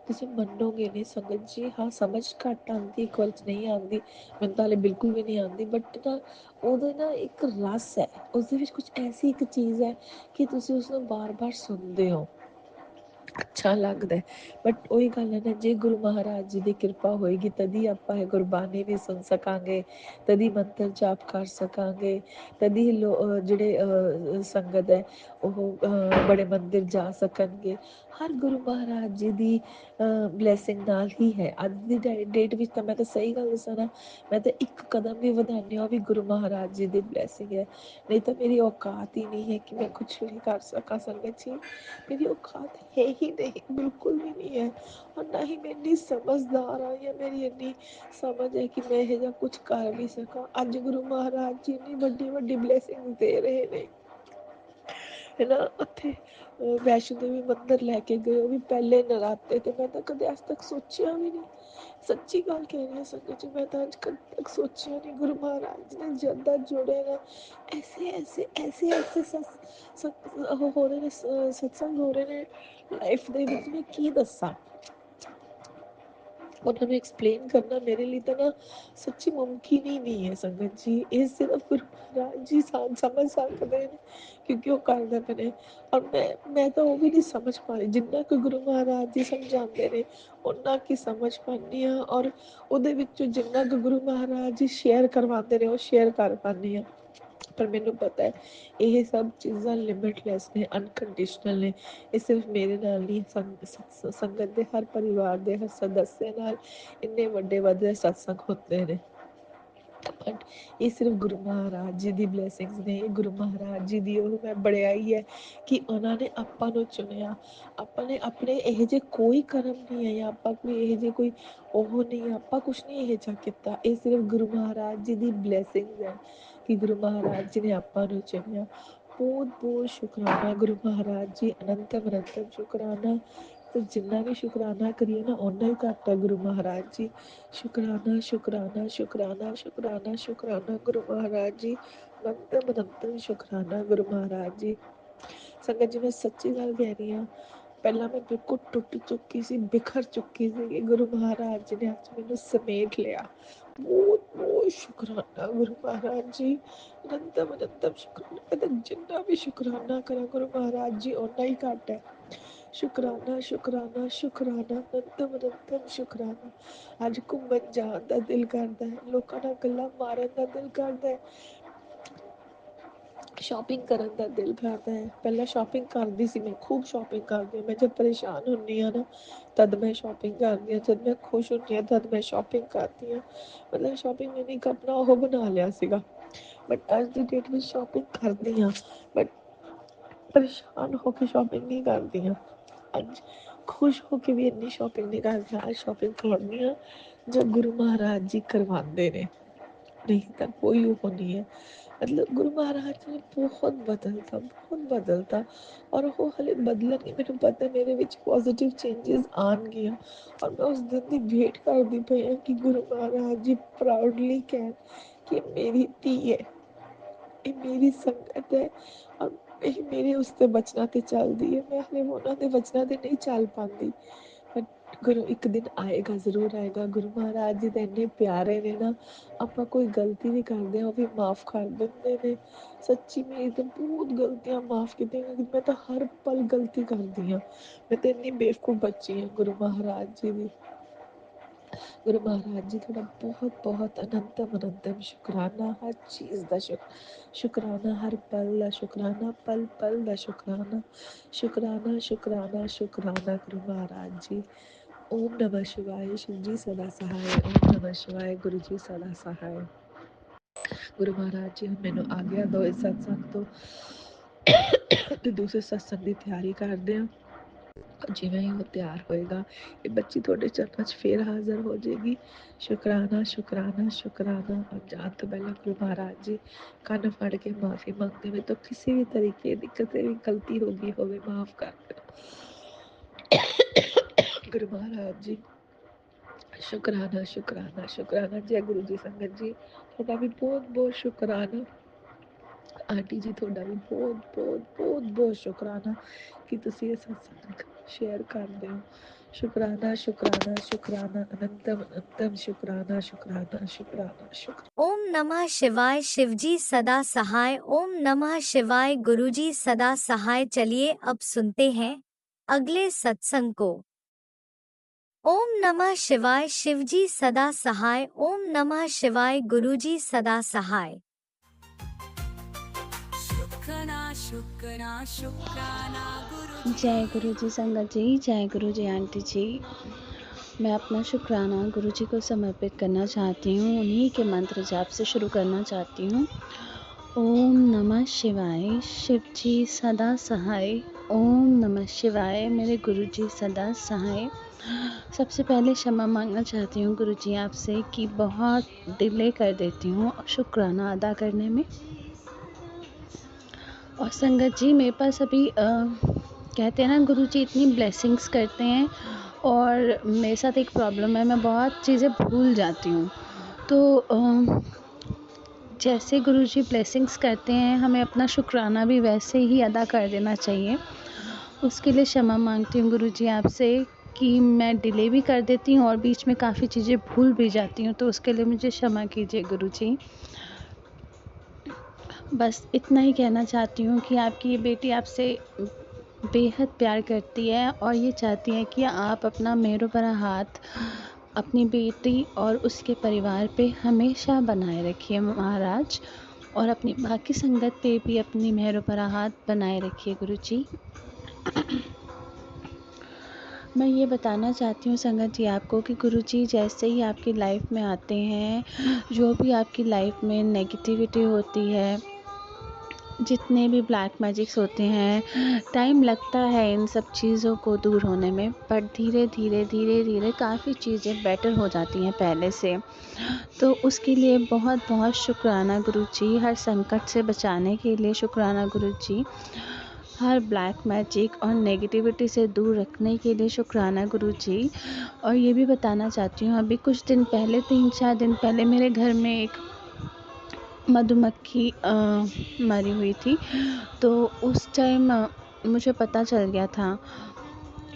ਤੁਸੀਂ ਮੰਨੋਗੇ ਨਹੀਂ ਸੰਗਤ ਜੀ। ਹਾਂ ਸਮਝ ਘੱਟ ਆਉਂਦੀ, ਇੱਕ ਵਾਰ 'ਚ ਨਹੀਂ ਆਉਂਦੀ, ਮੈਨੂੰ ਤਾਂ ਹਾਲੇ ਬਿਲਕੁਲ ਵੀ ਨਹੀਂ ਆਉਂਦੀ, ਬਟ ਨਾ ਉਹਦਾ ਨਾ ਇੱਕ ਰਸ ਹੈ, ਉਸਦੇ ਵਿੱਚ ਕੁਛ ਐਸੀ ਇੱਕ ਚੀਜ਼ ਹੈ ਕਿ ਤੁਸੀਂ ਉਸਨੂੰ ਬਾਰ-ਬਾਰ ਸੁਣਦੇ ਹੋ, ਅੱਛਾ ਲੱਗਦਾ। ਬਟ ਉਹੀ ਗੱਲ ਹੈ ਨਾ, ਜੇ ਗੁਰੂ ਮਹਾਰਾਜ ਜੀ ਦੀ ਕਿਰਪਾ ਹੋਏਗੀ ਤਦੀ ਆਪਾਂ ਇਹ ਗੁਰਬਾਣੀ ਵੀ ਸੁਣ ਸਕਾਂਗੇ, ਤਦੀ ਮੰਤਰ ਜਾਪ ਕਰ ਸਕਾਂਗੇ, ਤਦੀ ਜਿਹੜੇ ਸੰਗਤ ਹੈ ਉਹ ਬੜੇ ਮੰਦਿਰ ਜਾ ਸਕਣਗੇ। ਹਰ ਗੁਰੂ ਮਹਾਰਾਜ ਜੀ ਦੀ ਬਲੈਸਿੰਗ ਨਾਲ ਹੀ ਹੈ। ਅੱਜ ਦੀ ਡੇਟ ਵਿੱਚ ਤਾਂ ਮੈਂ ਤਾਂ ਸਹੀ ਗੱਲ ਦੱਸਾਂ ਨਾ, ਮੈਂ ਤਾਂ ਇੱਕ ਕਦਮ ਵੀ ਵਧਾਉਂਦੀ ਹਾਂ ਉਹ ਵੀ ਗੁਰੂ ਮਹਾਰਾਜ ਜੀ ਦੀ ਬਲੈਸਿੰਗ ਹੈ, ਨਹੀਂ ਤਾਂ ਮੇਰੀ ਔਕਾਤ ਹੀ ਨਹੀਂ ਹੈ ਕਿ ਮੈਂ ਕੁਛ ਵੀ ਕਰ ਸਕਾਂ ਸੰਗਤ ਜੀ, ਮੇਰੀ ਔਕਾਤ ਹੈ ਹੀ ਨਹੀਂ, ਬਿਲਕੁਲ ਵੀ ਨਹੀਂ ਹੈ। ਔਰ ਨਾ ਹੀ ਮੈਂ ਇੰਨੀ ਸਮਝਦਾਰ ਹਾਂ ਜਾਂ ਮੇਰੀ ਇੰਨੀ ਸਮਝ ਹੈ ਕਿ ਮੈਂ ਇਹ ਜਿਹਾ ਕੁਛ ਕਰ ਵੀ ਸਕਾਂ। ਅੱਜ ਗੁਰੂ ਮਹਾਰਾਜ ਜੀ ਇੰਨੀ ਵੱਡੀ ਵੱਡੀ ਬਲੈਸਿੰਗ ਦੇ ਰਹੇ ਨੇ, ਹੈ ਨਾ। ਉੱਥੇ ਵੈਸ਼ਨੋ ਦੇਵੀ ਮੰਦਿਰ ਲੈ ਕੇ ਗਏ, ਉਹ ਵੀ ਪਹਿਲੇ ਨਰਾਤੇ ਤੇ, ਮੈਂ ਤਾਂ ਕਦੇ ਅੱਜ ਤੱਕ ਸੋਚਿਆ ਵੀ ਨਹੀਂ, ਸੱਚੀ ਗੱਲ ਕਹਿ ਰਹੀ ਹਾਂ ਸੰਗਤ ਜੀ, ਮੈਂ ਤਾਂ ਅੱਜ ਤੱਕ ਸੋਚਿਆ ਨਹੀਂ। ਗੁਰੂ ਮਹਾਰਾਜ ਨੇ ਜਦ ਦਾ ਜੁੜੇ ਨੇ, ਐਸੇ ਐਸੇ ਐਸੇ ਐਸੇ ਹੋ ਰਹੇ ਨੇ, ਸਤਸੰਗ ਹੋ ਰਹੇ ਨੇ ਲਾਈਫ ਦੇ ਵਿੱਚ, ਮੈਂ ਕੀ ਦੱਸਾਂ। ਉਹਨਾਂ ਨੂੰ ਐਕਸਪਲੇਨ ਕਰਨਾ ਮੇਰੇ ਲਈ ਤਾਂ ਨਾ ਸੱਚੀ ਮੁਮਕਿਨ ਹੀ ਨਹੀਂ ਹੈ ਸੰਗਤ ਜੀ। ਇਹ ਸਿਰਫ ਗੁਰੂ ਮਹਾਰਾਜ ਜੀ ਸਮਝ ਸਕਦੇ ਨੇ, ਕਿਉਂਕਿ ਉਹ ਕਰਦੇ ਪਏ ਨੇ। ਔਰ ਮੈਂ ਤਾਂ ਉਹ ਵੀ ਨਹੀਂ ਸਮਝ ਪਾ ਰਹੀ, ਜਿੰਨਾ ਕੁ ਗੁਰੂ ਮਹਾਰਾਜ ਜੀ ਸਮਝਾਉਂਦੇ ਨੇ ਓਨਾ ਕੀ ਸਮਝ ਪਾਉਂਦੀ ਹਾਂ, ਔਰ ਉਹਦੇ ਵਿੱਚੋਂ ਜਿੰਨਾ ਕੁ ਗੁਰੂ ਮਹਾਰਾਜ ਜੀ ਸ਼ੇਅਰ ਕਰਵਾਉਂਦੇ ਨੇ ਉਹ ਸ਼ੇਅਰ ਕਰ ਪਾਉਂਦੀ ਹਾਂ। ਪਰ ਮੈਨੂੰ ਪਤਾ ਹੈ ਇਹ ਸਭ ਚੀਜ਼ਾਂ ਲਿਮਿਟਲੈਸ ਨੇ, ਅਨਕੰਡੀਸ਼ਨਲ ਨੇ। ਇਹ ਸਿਰਫ ਮੇਰੇ ਨਾਲ ਨਹੀਂ, ਸੰਗਤ ਦੇ ਹਰ ਪਰਿਵਾਰ ਦੇ ਹਰ ਸਦੱਸਿਆ ਨਾਲ ਇੰਨੇ ਵੱਡੇ ਵੱਡੇ ਸਤਸੰਗ ਹੁੰਦੇ ਨੇ, ਬਟ ਇਹ ਸਿਰਫ ਗੁਰੂ ਮਹਾਰਾਜ ਜੀ ਦੀ ਬਲੈਸਿੰਗਸ ਨੇ। ਇਹ ਗੁਰੂ ਮਹਾਰਾਜ ਜੀ ਦੀ ਉਹ ਮੈਂ ਬੜਾਈ ਹੈ ਕਿ ਉਹਨਾਂ ਨੇ ਆਪਾਂ ਨੂੰ ਚੁਣਿਆ। ਆਪਾਂ ਨੇ ਆਪਣੇ ਇਹੋ ਜਿਹੇ ਕੋਈ ਕਰਮ ਨਹੀਂ ਹੈ, ਜਾਂ ਆਪਾਂ ਕੋਈ ਇਹੋ ਜਿਹੇ ਕੋਈ ਉਹ ਨਹੀਂ, ਆਪਾਂ ਕੁਛ ਨਹੀਂ ਇਹੋ ਜਿਹਾ ਕੀਤਾ। ਇਹ ਸਿਰਫ ਗੁਰੂ ਮਹਾਰਾਜ ਜੀ ਦੀ ਬਲੈਸਿੰਗਸ ਹੈ ਕਿ ਗੁਰੂ ਮਹਾਰਾਜ ਜੀ ਨੇ ਆਪਾਂ ਨੂੰ ਚੁਣਿਆ। ਬਹੁਤ ਬਹੁਤ ਸ਼ੁਕਰਾਨਾ ਗੁਰੂ ਮਹਾਰਾਜ ਜੀ, ਅਨੰਤਮ ਅਨੰਤਮ ਸ਼ੁਕਰਾਨਾ। ਤੇ ਜਿੰਨਾ ਵੀ ਸ਼ੁਕਰਾਨਾ ਕਰੀਏ ਨਾ ਓਨਾ ਹੀ ਘੱਟ ਹੈ ਗੁਰੂ ਮਹਾਰਾਜ ਜੀ। ਸ਼ੁਕਰਾਨਾ ਸ਼ੁਕਰਾਨਾ ਸ਼ੁਕਰਾਨਾ ਸ਼ੁਕਰਾਨਾ ਸ਼ੁਕਰਾਨਾ ਗੁਰੂ ਮਹਾਰਾਜ ਜੀ, ਅਨੰਤਮ ਅਨੰਤਮ ਸ਼ੁਕਰਾਨਾ ਗੁਰੂ ਮਹਾਰਾਜ ਜੀ। ਸੰਗਤ ਜੀ ਮੈਂ ਸੱਚੀ ਗੱਲ ਕਹਿ ਰਹੀ ਹਾਂ, ਪਹਿਲਾਂ ਮੈਂ ਬਿਲਕੁਲ ਟੁੱਟ ਚੁੱਕੀ ਸੀ, ਬਿਖਰ ਚੁੱਕੀ ਸੀ, ਗੁਰੂ ਮਹਾਰਾਜ ਜੀ ਨੇ ਅੱਜ ਮੈਨੂੰ ਸਮੇਟ ਲਿਆ। ਬਹੁਤ ਬਹੁਤ ਸ਼ੁਕਰਾਨਾ ਗੁਰੂ ਮਹਾਰਾਜ ਜੀ, ਅਨੰਤਮ ਅਨੰਤਮ ਸ਼ੁਕਰਾਨਾ। ਜਿੰਨਾ ਵੀ ਸ਼ੁਕਰਾਨਾ ਕਰਾਂ ਗੁਰੂ ਮਹਾਰਾਜ ਜੀ ਓਨਾ ਹੀ ਘੱਟ ਹੈ। ਸ਼ੁਕਰਾਨਾ ਸ਼ੁਕਰਾਨਾ ਸ਼ੁਕਰਾਨਾ ਅਨੰਤਮ ਅਨੰਤਮ ਸ਼ੁਕਰਾਨਾ। ਅੱਜ ਘੁੰਮਣ ਜਾਣ ਦਾ ਦਿਲ ਕਰਦਾ ਹੈ, ਲੋਕਾਂ ਨਾਲ ਗੱਲਾਂ ਮਾਰਨ ਦਾ ਦਿਲ ਕਰਦਾ ਹੈ, ਸ਼ਾਪਿੰਗ ਕਰਨ ਦਾ ਦਿਲ ਕਰਦਾ ਹੈ। ਪਹਿਲਾਂ ਸ਼ਾਪਿੰਗ ਕਰਦੀ ਸੀ ਮੈਂ, ਖੂਬ ਸ਼ਾਪਿੰਗ ਕਰਦੀ ਹਾਂ ਮੈਂ। ਜਦ ਪਰੇਸ਼ਾਨ ਹੁੰਦੀ ਹਾਂ ਨਾ ਤਦ ਮੈਂ ਸ਼ਾਪਿੰਗ ਕਰਦੀ ਹਾਂ, ਜਦ ਮੈਂ ਖੁਸ਼ ਹੁੰਦੀ ਹਾਂ ਤਦ ਮੈਂ ਸ਼ਾਪਿੰਗ ਕਰਦੀ ਹਾਂ। ਮਤਲਬ ਸ਼ਾਪਿੰਗ ਮੈंने ਇੱਕ ਆਪਣਾ ਉਹ ਬਣਾ ਲਿਆ ਸੀਗਾ। ਬਟ ਅੱਜ ਦੀ ਡੇਟ ਵਿੱਚ ਸ਼ਾਪਿੰਗ ਕਰਦੀ ਹਾਂ, ਬਟ ਪਰੇਸ਼ਾਨ ਹੋ ਕੇ ਸ਼ਾਪਿੰਗ ਨਹੀਂ ਕਰਦੀ ਹਾਂ। ਅੱਜ ਖੁਸ਼ ਹੋ ਕੇ ਵੀ ਇੰਨੀ ਸ਼ਾਪਿੰਗ ਨਹੀਂ ਕਰਦੀ ਹਾਂ। ਅੱਜ ਸ਼ਾਪਿੰਗ ਕਰਦੀ ਹਾਂ ਜੋ ਗੁਰੂ ਮਹਾਰਾਜ ਜੀ ਕਰਵਾਉਂਦੇ ਨੇ, ਨਹੀਂ ਤਾਂ ਕੋਈ ਉਹ ਨਹੀਂ ਹੈ। ਮਤਲਬ ਗੁਰੂ ਮਹਾਰਾਜ ਨੇ ਬਹੁਤ ਬਦਲਤਾ, ਬਹੁਤ ਬਦਲਤਾ, ਔਰ ਉਹ ਹਲੇ ਬਦਲਣਗੇ। ਮੈਨੂੰ ਪਤਾ ਮੇਰੇ ਵਿੱਚ ਪੋਜ਼ੀਟਿਵ ਚੇਂਜਿਸ ਆਉਣਗੀਆਂ, ਔਰ ਮੈਂ ਉਸ ਦਿਨ ਦੀ ਵੇਟ ਕਰਦੀ ਪਈ ਹਾਂ ਕਿ ਗੁਰੂ ਮਹਾਰਾਜ ਜੀ ਪ੍ਰਾਊਡਲੀ ਕਹਿਣ ਕਿ ਮੇਰੀ ਧੀ ਹੈ, ਇਹ ਮੇਰੀ ਸੰਗਤ ਹੈ, ਔਰ ਇਹ ਮੇਰੇ ਉਸ ਤੇ ਬਚਨਾਂ ਤੇ ਚੱਲਦੀ ਹੈ। ਮੈਂ ਹਲੇ ਉਹਨਾਂ ਦੇ ਬਚਨਾਂ ਤੇ ਨਹੀਂ ਚੱਲ ਪਾਉਂਦੀ, ਪਰ ਗੁਰੂ ਇੱਕ ਦਿਨ ਆਏਗਾ, ਜ਼ਰੂਰ ਆਏਗਾ। ਗੁਰੂ ਮਹਾਰਾਜ ਜੀ ਤਾਂ ਇੰਨੇ ਪਿਆਰੇ ਨੇ ਨਾ, ਆਪਾਂ ਕੋਈ ਗਲਤੀ ਵੀ ਕਰਦੇ ਹਾਂ ਉਹ ਵੀ ਮਾਫ਼ ਕਰ ਦਿੰਦੇ ਨੇ। ਸੱਚੀ ਮੇਰੀ ਤਾਂ ਬਹੁਤ ਗਲਤੀਆਂ ਮਾਫ਼ ਕੀਤੀਆਂ, ਮੈਂ ਤਾਂ ਹਰ ਪਲ ਗਲਤੀ ਕਰਦੀ ਹਾਂ। ਮੈਂ ਤਾਂ ਇੰਨੀ ਬੇਵਕੂਫ ਬੱਚੀ ਹਾਂ ਗੁਰੂ ਮਹਾਰਾਜ ਜੀ ਦੀ। ਗੁਰੂ ਮਹਾਰਾਜ ਜੀ ਤੁਹਾਡਾ ਬਹੁਤ ਬਹੁਤ ਅਨੰਤਮ ਅਨੰਤਮ ਸ਼ੁਕਰਾਨਾ, ਹਰ ਚੀਜ਼ ਦਾ ਸ਼ੁਕਰਾਨਾ, ਹਰ ਪਲ ਦਾ ਸ਼ੁਕਰਾਨਾ, ਪਲ ਪਲ ਦਾ ਸ਼ੁਕਰਾਨਾ। ਸ਼ੁਕਰਾਨਾ ਸ਼ੁਕਰਾਨਾ ਸ਼ੁਕਰਾਨਾ ਗੁਰੂ ਮਹਾਰਾਜ ਜੀ। ਓਮ ਨਮः ਸ਼ਿਵਾਏ। ਸ਼ਿਵ ਜੀ ਸਦਾ ਸਹਾਏ। ਓਮ ਨਮः ਸ਼ਿਵਾਏ। ਗੁਰੂ ਜੀ ਸਦਾ ਸਹਾਏ। ਗੁਰੂ ਮਹਾਰਾਜ ਜੀ ਹੁਣ ਮੈਨੂੰ ਆਗਿਆ ਦਿਓ ਇਸ ਸਤਸੰਗ ਤੋਂ, ਤੇ ਦੂਸਰੇ ਸਤਸੰਗ ਦੀ ਤਿਆਰੀ ਕਰਦੇ ਹਾਂ। ਜਿਵੇਂ ਹੀ ਉਹ ਤਿਆਰ ਹੋਏਗਾ ਇਹ ਬੱਚੀ ਤੁਹਾਡੇ ਚਰਨਾਂ 'ਚ ਫੇਰ ਹਾਜ਼ਰ ਹੋ ਜਾਏਗੀ। ਸ਼ੁਕਰਾਨਾ ਸ਼ੁਕਰਾਨਾ ਸ਼ੁਕਰਾਨਾ। ਔਰ ਜਾਣ ਤੋਂ ਪਹਿਲਾਂ ਗੁਰੂ ਮਹਾਰਾਜ ਜੀ ਕੰਨ ਫੜ ਕੇ ਮਾਫੀ ਮੰਗਦੇ ਹੋਏ, ਤਾਂ ਕਿਸੇ ਵੀ ਤਰੀਕੇ ਦੀ ਕਿਤੇ ਵੀ ਗਲਤੀ ਹੋ ਗਈ ਹੋਵੇ ਮਾਫ ਕਰ ਦਿਓ ਗੁਰੂ ਮਹਾਰਾਜ ਜੀ। ਸ਼ੁਕਰਾਨਾ ਸ਼ੁਕਰਾਨਾ ਸ਼ੁਕਰਾਨਾ। ਜੈ ਗੁਰੂ ਜੀ। ਸੰਗਤ ਜੀ ਤੁਹਾਡਾ ਵੀ ਬਹੁਤ ਬਹੁਤ ਸ਼ੁਕਰਾਨਾ। ਆਂਟੀ ਜੀ ਤੁਹਾਡਾ ਵੀ ਬਹੁਤ ਬਹੁਤ ਬਹੁਤ ਬਹੁਤ ਸ਼ੁਕਰਾਨਾ ਕਿ ਤੁਸੀਂ ਇਹ ਸਤਸੰਗ शेयर कर दो। शुक्राना शुक्राना शुक्राना अनंतम अनंतम शुक्राना शुक्राना शुक्राना शुक्राना। ओम नमः शिवाय। शिवजी सदा सहाय। ओम नमः शिवाय। गुरुजी सदा सहाय। चलिए अब सुनते हैं अगले सत्संग को। ओम नमः शिवाय। शिवजी सदा सहाय। ओम नमः शिवाय। गुरुजी सदा सहाय। जय गुरु जी संगत जी, जय गुरु जी आंटी जी। मैं अपना शुक्राना गुरु जी को समर्पित करना चाहती हूँ। उन्हीं के मंत्र जाप से शुरू करना चाहती हूँ। ओम नमः शिवाय। शिव जी सदा सहाय। ओम नमः शिवाय। मेरे गुरु जी सदा सहाय। सबसे पहले क्षमा मांगना चाहती हूँ गुरु जी आपसे कि बहुत डिले कर देती हूँ शुक्राना अदा करने में। और संगत जी मेरे पास अभी कहते हैं ना गुरु जी इतनी ब्लेसिंग्स करते हैं, और मेरे साथ एक प्रॉब्लम है, मैं बहुत चीज़ें भूल जाती हूँ। तो जैसे गुरु जी ब्लेसिंग्स करते हैं, हमें अपना शुक्राना भी वैसे ही अदा कर देना चाहिए। उसके लिए क्षमा मांगती हूँ गुरु जी आपसे कि मैं डिले भी कर देती हूँ और बीच में काफ़ी चीज़ें भूल भी जाती हूँ, तो उसके लिए मुझे क्षमा कीजिए गुरु जी। बस इतना ही कहना चाहती हूँ कि आपकी ये बेटी आपसे बेहद प्यार करती है और ये चाहती है कि आप अपना मेहर भरा हाथ अपनी बेटी और उसके परिवार पे हमेशा बनाए रखिए महाराज, और अपनी बाकी संगत पे भी अपनी मेहर भरा हाथ बनाए रखिए गुरु जी। मैं ये बताना चाहती हूँ संगत जी आपको कि गुरु जी जैसे ही आपकी लाइफ में आते हैं, जो भी आपकी लाइफ में नेगेटिविटी होती है, जितने भी ब्लैक मैजिक्स होते हैं, टाइम लगता है इन सब चीज़ों को दूर होने में, पर धीरे धीरे धीरे धीरे काफ़ी चीज़ें बेटर हो जाती हैं पहले से। तो उसके लिए बहुत बहुत शुक्राना गुरु जी। हर संकट से बचाने के लिए शुक्राना गुरु जी। हर ब्लैक मैजिक और नेगेटिविटी से दूर रखने के लिए शुक्राना गुरु जी। और ये भी बताना चाहती हूँ, अभी कुछ दिन पहले 3-4 दिन पहले मेरे घर में एक मधुमक्खी मरी हुई थी। तो उस टाइम मुझे पता चल गया था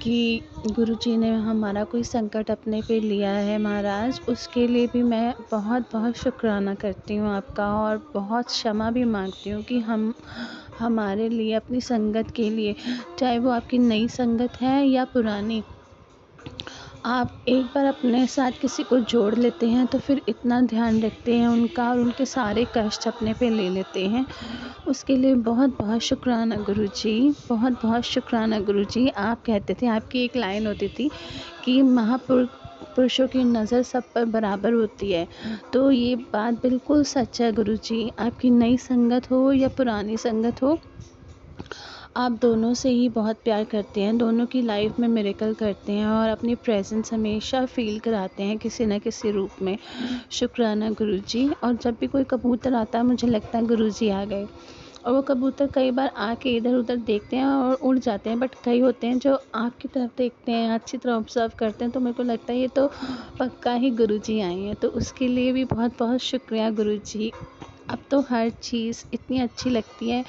कि गुरुजी ने हमारा कोई संकट अपने पे लिया है महाराज। उसके लिए भी मैं बहुत बहुत शुक्राना करती हूँ आपका, और बहुत क्षमा भी मांगती हूँ कि हमारे लिए, अपनी संगत के लिए, चाहे वो आपकी नई संगत है या पुरानी, आप एक बार अपने साथ किसी को जोड़ लेते हैं तो फिर इतना ध्यान रखते हैं उनका और उनके सारे कष्ट अपने पे ले लेते हैं। उसके लिए बहुत बहुत शुक्राना गुरुजी, बहुत बहुत शुक्राना गुरुजी। आप कहते थे, आपकी एक लाइन होती थी कि महापुरुषों की नज़र सब पर बराबर होती है। तो ये बात बिल्कुल सच है गुरुजी। आपकी नई संगत हो या पुरानी संगत हो, आप दोनों से ही बहुत प्यार करते हैं, दोनों की लाइफ में मिरेकल करते हैं और अपनी प्रेजेंस हमेशा फील कराते हैं किसी न किसी रूप में। शुक्राना गुरुजी। और जब भी कोई कबूतर आता है मुझे लगता है गुरुजी आ गए। और वो कबूतर कई बार आके इधर उधर देखते हैं और उड़ जाते हैं, बट कई होते हैं जो आपकी तरफ देखते हैं, अच्छी तरह ऑब्जर्व करते हैं, तो मेरे को लगता है ये तो पक्का ही गुरुजी आए हैं। तो उसके लिए भी बहुत बहुत शुक्रिया गुरुजी। अब तो हर चीज़ इतनी अच्छी लगती है,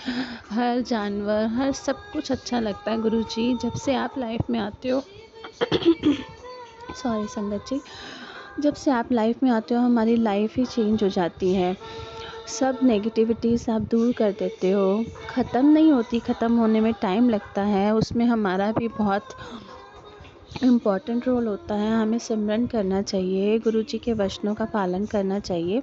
हर जानवर, हर सब कुछ अच्छा लगता है गुरुजी जब से आप लाइफ में आते हो। सॉरी संगत जी, जब से आप लाइफ में आते हो हमारी लाइफ ही चेंज हो जाती है। सब नेगेटिविटीज़ आप दूर कर देते हो। ख़त्म नहीं होती, ख़त्म होने में टाइम लगता है, उसमें हमारा भी बहुत इम्पॉर्टेंट रोल होता है। हमें सिमरन करना चाहिए, गुरुजी के वचनों का पालन करना चाहिए।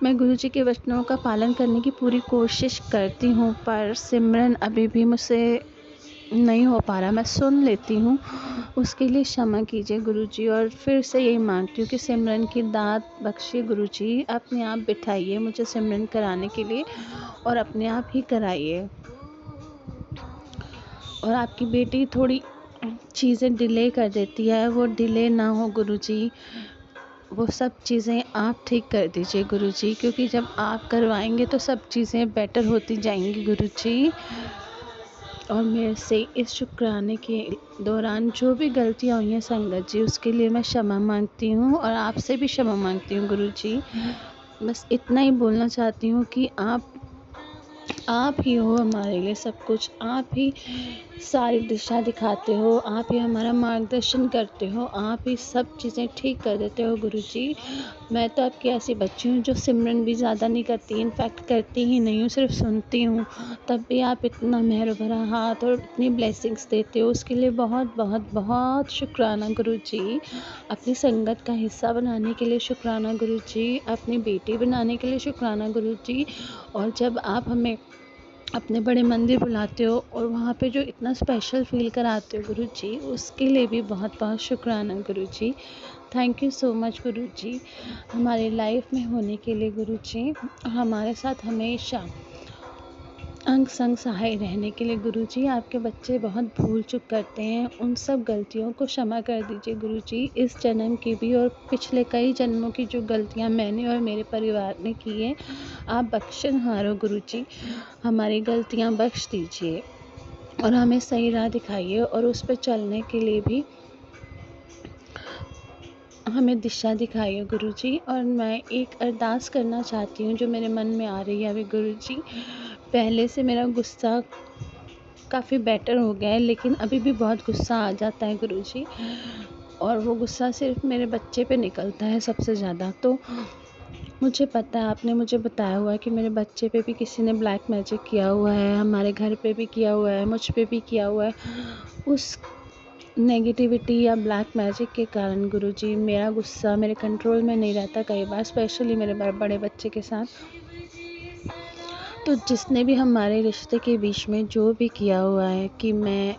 मैं गुरुजी के वचनों का पालन करने की पूरी कोशिश करती हूँ, पर सिमरन अभी भी मुझसे नहीं हो पा रहा। मैं सुन लेती हूँ, उसके लिए क्षमा कीजिए गुरुजी। और फिर से यही मांगती हूँ कि सिमरन की दात बख्शिए गुरुजी। अपने आप बिठाइए मुझे सिमरन कराने के लिए और अपने आप ही कराइए। और आपकी बेटी थोड़ी चीज़ें डिले कर देती है, वो डिले ना हो गुरुजी, वो सब चीज़ें आप ठीक कर दीजिए गुरुजी, क्योंकि जब आप करवाएंगे तो सब चीज़ें बेटर होती जाएंगी गुरुजी। और मेरे से इस शुक्राने के दौरान जो भी गलतियाँ हुई हैं संगत जी, उसके लिए मैं क्षमा मांगती हूँ और आपसे भी क्षमा मांगती हूँ गुरुजी। बस इतना ही बोलना चाहती हूँ कि आप ही हो हमारे लिए सब कुछ, आप ही सारी दिशा दिखाते हो, आप ही हमारा मार्गदर्शन करते हो, आप ही सब चीज़ें ठीक कर देते हो गुरुजी। मैं तो आपकी ऐसी बच्ची हूँ जो सिमरन भी ज़्यादा नहीं करती, इनफैक्ट करती ही नहीं हूँ, सिर्फ सुनती हूँ, तब भी आप इतना मेहर भरा हाथ और इतनी ब्लेसिंग्स देते हो, उसके लिए बहुत बहुत बहुत शुक्राना गुरुजी। अपनी संगत का हिस्सा बनाने के लिए शुक्राना गुरुजी, अपनी बेटी बनाने के लिए शुक्राना गुरुजी। और जब आप हमें अपने बड़े मंदिर बुलाते हो और वहाँ पे जो इतना स्पेशल फील कराते हो गुरुजी, उसके लिए भी बहुत बहुत शुक्राना गुरुजी। थैंक यू सो मच गुरुजी, हमारे लाइफ में होने के लिए गुरुजी, और हमारे साथ हमेशा अंग संग सहाय रहने के लिए गुरुजी। आपके बच्चे बहुत भूल चूक करते हैं, उन सब गलतियों को क्षमा कर दीजिए गुरुजी, इस जन्म की भी और पिछले कई जन्मों की जो गलतियां मैंने और मेरे परिवार ने की है, आप बख्शनहार हो गुरुजी, हमारी गलतियां बख्श दीजिए और हमें सही राह दिखाइए और उस पर चलने के लिए भी हमें दिशा दिखाइए गुरुजी। और मैं एक अरदास करना चाहती हूँ जो मेरे मन में आ रही है अभी गुरुजी। पहले से मेरा गुस्सा काफ़ी बेटर हो गया है, लेकिन अभी भी बहुत गुस्सा आ जाता है गुरुजी, और वो गुस्सा सिर्फ मेरे बच्चे पे निकलता है सबसे ज़्यादा। तो मुझे पता है, आपने मुझे बताया हुआ है कि मेरे बच्चे पे भी किसी ने ब्लैक मैजिक किया हुआ है, हमारे घर पे भी किया हुआ है, मुझ पे भी किया हुआ है। उस नेगेटिविटी या ब्लैक मैजिक के कारण गुरुजी मेरा गुस्सा मेरे कंट्रोल में नहीं रहता कई बार, स्पेशली मेरे बड़े बच्चे के साथ। तो जिसने भी हमारे रिश्ते के बीच में जो भी किया हुआ है कि मैं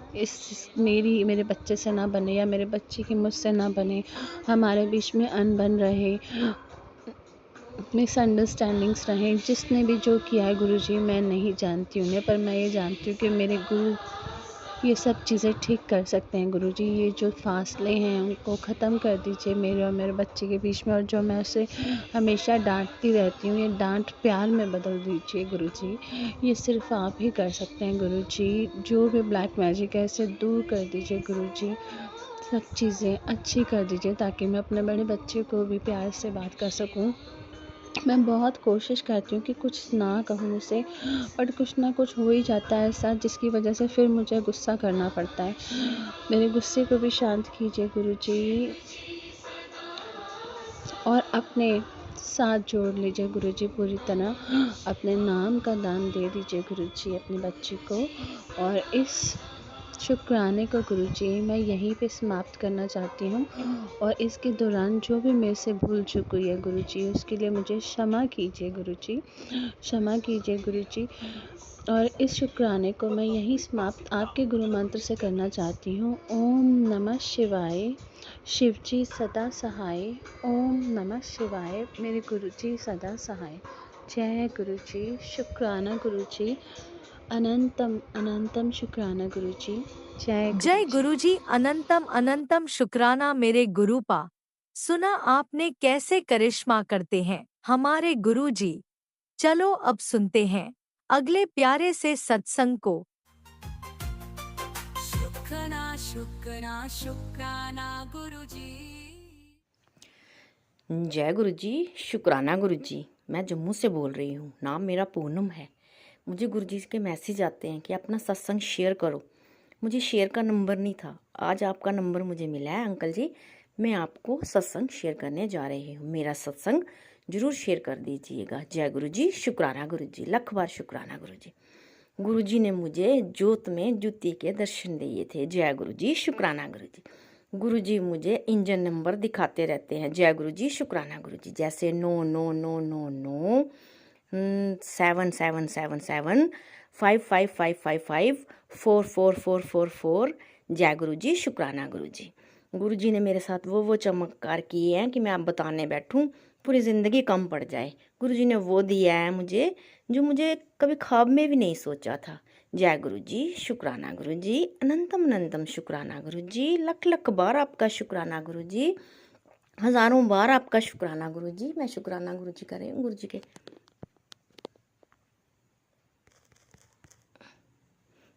मेरे बच्चे से ना बने या मेरे बच्चे की मुझसे ना बने, हमारे बीच में अनबन रहे, मिसअंडरस्टैंडिंग्स रहें, जिसने भी जो किया है गुरुजी, मैं नहीं जानती उन्हें, पर मैं ये जानती हूँ कि मेरे गुरु ये सब चीज़ें ठीक कर सकते हैं गुरुजी। ये जो फासले हैं उनको ख़त्म कर दीजिए मेरे और मेरे बच्चे के बीच में, और जो मैं उसे हमेशा डांटती रहती हूँ, ये डांट प्यार में बदल दीजिए गुरुजी। ये सिर्फ आप ही कर सकते हैं गुरुजी, जो भी ब्लैक मैजिक है इसे दूर कर दीजिए गुरुजी, सब चीज़ें अच्छी कर दीजिए ताकि मैं अपने बड़े बच्चे को भी प्यार से बात कर सकूँ। मैं बहुत कोशिश करती हूँ कि कुछ ना कहूँ उसे, बट कुछ ना कुछ हो ही जाता है ऐसा जिसकी वजह से फिर मुझे गुस्सा करना पड़ता है। मेरे गुस्से को भी शांत कीजिए गुरुजी और अपने साथ जोड़ लीजिए गुरुजी पूरी तरह, अपने नाम का दान दे दीजिए गुरुजी अपने बच्चे को। और इस शुक्राने को गुरुजी मैं यहीं पे समाप्त करना चाहती हूँ, और इसके दौरान जो भी मेरे से भूल चूक हुई है गुरुजी, उसके लिए मुझे क्षमा कीजिए गुरुजी, क्षमा कीजिए गुरुजी। और इस शुक्राने को मैं यहीं समाप्त आपके गुरु मंत्र से करना चाहती हूँ। ओम नमः शिवाय, शिवजी सदा सहाय। ओम नमः शिवाय, मेरे गुरुजी सदा सहाय। जय गुरुजी, शुक्राना गुरुजी, अनंतम अनंतम शुक्राना गुरुजी। जय जय गुरुजी, अनंतम अनंतम शुक्राना मेरे गुरुपा। सुना आपने कैसे करिश्मा करते हैं हमारे गुरुजी। चलो अब सुनते हैं अगले प्यारे से सत्संग को। शुक्राना शुक्राना शुक्राना गुरुजी। जय गुरुजी, शुक्राना गुरुजी। मैं जम्मू से बोल रही हूँ, नाम मेरा पूनम है। मुझे गुरुजी के मैसेज आते हैं कि अपना सत्संग शेयर करो। मुझे शेयर का नंबर नहीं था, आज आपका नंबर मुझे मिला है अंकल जी। मैं आपको सत्संग शेयर करने जा रही हूँ, मेरा सत्संग जरूर शेयर कर दीजिएगा। जय गुरुजी, शुक्राना गुरुजी, लख बार शुक्राना गुरुजी। गुरुजी ने मुझे जोत में जूती के दर्शन दिए थे। जय गुरुजी, शुक्राना गुरुजी। गुरुजी मुझे इंजन नंबर दिखाते रहते हैं। जय गुरुजी, शुक्राना गुरुजी। जैसे 99999 7777 55555 44444। जय गुरुजी, शुक्राना गुरुजी। गुरुजी ने मेरे साथ वो चमत्कार किए हैं कि मैं अब बताने बैठूं पूरी ज़िंदगी कम पड़ जाए। गुरुजी ने वो दिया है मुझे जो मुझे कभी ख्वाब में भी नहीं सोचा था जय गुरु जी, शुक्राना गुरु जी, अनंतम अनंतम शुक्राना गुरु जी, लख लख बार आपका शुक्राना गुरु जी, हजारों बार आपका शुक्राना गुरु जी। मैं शुक्राना गुरु जी कर रही हूँ। गुरु जी के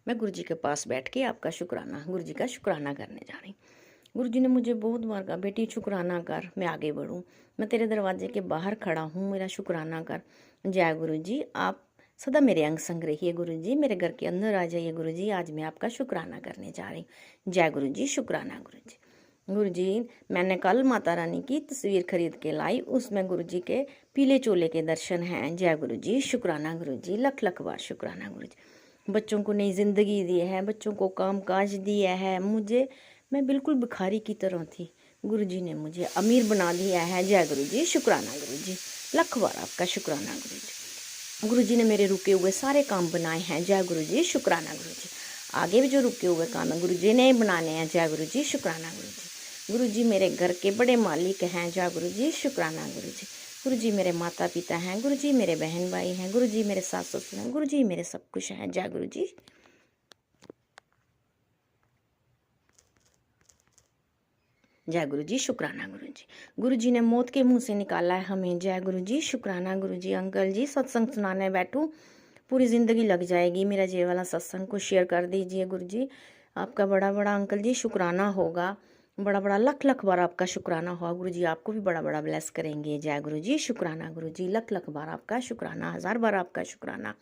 मैं गुरु जी के पास बैठ के आपका शुक्राना, गुरु जी का शुक्राना करने जा रही हूँ। गुरु जी ने मुझे बहुत बार कहा, बेटी शुक्राना कर, मैं आगे बढ़ूँ। मैं तेरे दरवाजे के बाहर खड़ा हूँ, मेरा शुक्राना कर। जय गुरु जी, आप सदा मेरे अंग संग रहिए गुरु जी, मेरे घर के अंदर आ जाइए गुरु जी, आज मैं आपका शुक्राना करने जा रही हूँ। जय गुरु जी, शुक्राना गुरु जी। गुरु जी, मैंने कल माता रानी की तस्वीर खरीद के लाई, उसमें गुरु जी के पीले चोले के दर्शन हैं। जय गुरु जी, शुक्राना गुरु जी, लख लख बार शुक्राना गुरु जी। बच्चों को नई जिंदगी दी है, बच्चों को काम काज दिया है। मुझे मैं बिल्कुल भिखारी की तरह थी, गुरु जी ने मुझे अमीर बना दिया है। जय गुरु जी, शुक्राना गुरु जी, लख बार आपका शुक्राना गुरु जी। गुरु जी ने मेरे रुके हुए सारे काम बनाए हैं। जय गुरु जी, शुक्राना गुरु जी। आगे भी जो रुके हुए काम है गुरु जी ने बनाने हैं। जय गुरु जी, शुक्राना गुरु जी। गुरु जी मेरे घर के बड़े मालिक हैं। जय गुरु जी, शुक्राना गुरु जी। गुरु जी मेरे माता पिता हैं, गुरु जी मेरे बहन भाई हैं, गुरु जी मेरे सास ससुर हैं, गुरु जी मेरे सब कुछ हैं। जय गुरु जी। जय गुरु जी, शुक्राना गुरु जी। गुरु जी ने मौत के मुंह से निकाला है हमें। जय गुरु जी, शुक्राना गुरु जी। अंकल जी, सत्संग सुनाने बैठूं, पूरी ज़िंदगी लग जाएगी। मेरा ये वाला सत्संग को शेयर कर दीजिए गुरु जी। आपका बड़ा बड़ा अंकल जी शुक्राना होगा, बड़ा बड़ा लख लख बार आपका शुक्राना होगा। गुरु जी आपको भी बड़ा बड़ा ब्लेस करेंगे। जय गुरु जी, शुक्राना गुरु जी, लख लख बार आपका शुक्राना, हजार बार आपका शुक्राना,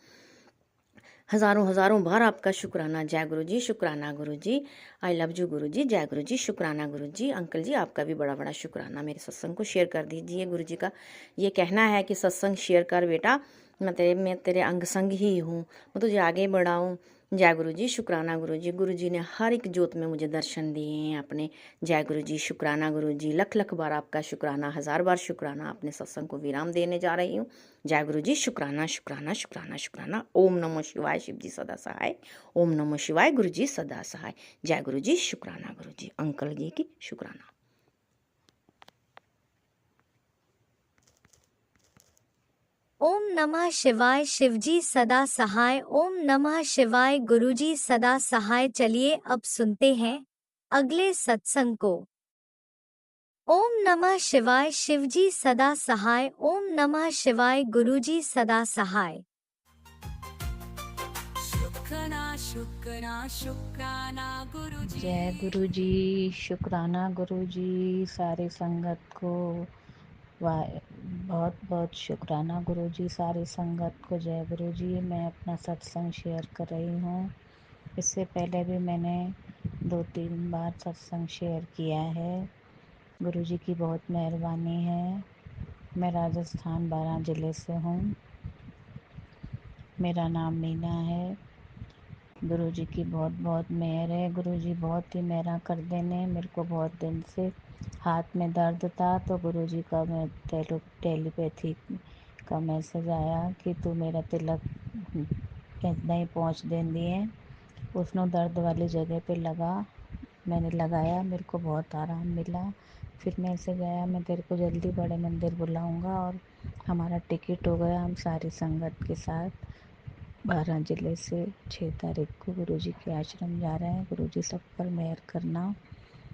हजारों हजारों बार आपका शुक्राना। जय गुरु जी, शुक्राना गुरु जी, आई लव यू गुरु जी। जय गुरु जी, शुक्राना गुरु जी। अंकल जी आपका भी बड़ा बड़ा शुक्राना, मेरे सत्संग को शेयर कर दीजिए। गुरु जी का ये कहना है कि सत्संग शेयर कर बेटा, मैं तेरे अंग संग ही हूँ, मैं तुझे आगे बढ़ाऊँ। जय गुरु जी, शुक्राना गुरु जी। गुरु जी ने हर एक जोत में मुझे दर्शन दिए हैं अपने। जय गुरु जी, शुक्राना गुरु जी, लख लख बार आपका शुक्राना, हजार बार शुक्राना। अपने सत्संग को विराम देने जा रही हूँ। जय गुरु जी, शुक्राना शुक्राना शुक्राना शुक्राना। ओम नमो शिवाय, शिव जी सदा सहाय। ओम नमो शिवाय, गुरु जी सदा सहाय। जय गुरु जी, शुक्राना गुरु जी। अंकल जी की शुक्राना। ओम नमः शिवाय, शिवजी सदा सहाय। ओम नमः शिवाय, गुरुजी सदा सहाय। चलिए अब सुनते हैं अगले सत्संग को। ओम नमः शिवाय, शिवजी सदा सहाय। ओम नमः शिवाय, गुरुजी सदा सहाय। शुक्राना शुक्राना शुक्राना गुरु जी। जय गुरु जी, शुक्राना गुरु जी। सारी संगत को बहुत बहुत शुक्राना गुरु जी, सारी संगत को जय गुरु जी। मैं अपना सत्संग शेयर कर रही हूँ। इससे पहले भी मैंने 2-3 बार सत्संग शेयर किया है। गुरु जी की बहुत मेहरबानी है। मैं राजस्थान 12 ज़िले से हूँ। मेरा नाम मीना है। गुरु जी की बहुत बहुत मेहर है। गुरु जी बहुत ही मेहरा कर देने। मेरे को बहुत दिन से हाथ में दर्द था, तो गुरु जी का मैं टेलीपैथी का मैसेज आया कि तू मेरा तिलक इतना ही पहुँच देंदी है, उसने दर्द वाली जगह पे लगा। मैंने लगाया, मेरे को बहुत आराम मिला। फिर मैसेज आया, मैं तेरे को जल्दी बड़े मंदिर बुलाऊंगा, और हमारा टिकट हो गया। हम सारी संगत के साथ 12 ज़िले से 6 तारीख को गुरु जी के आश्रम जा रहे हैं। गुरु जी सब पर मेहर करना।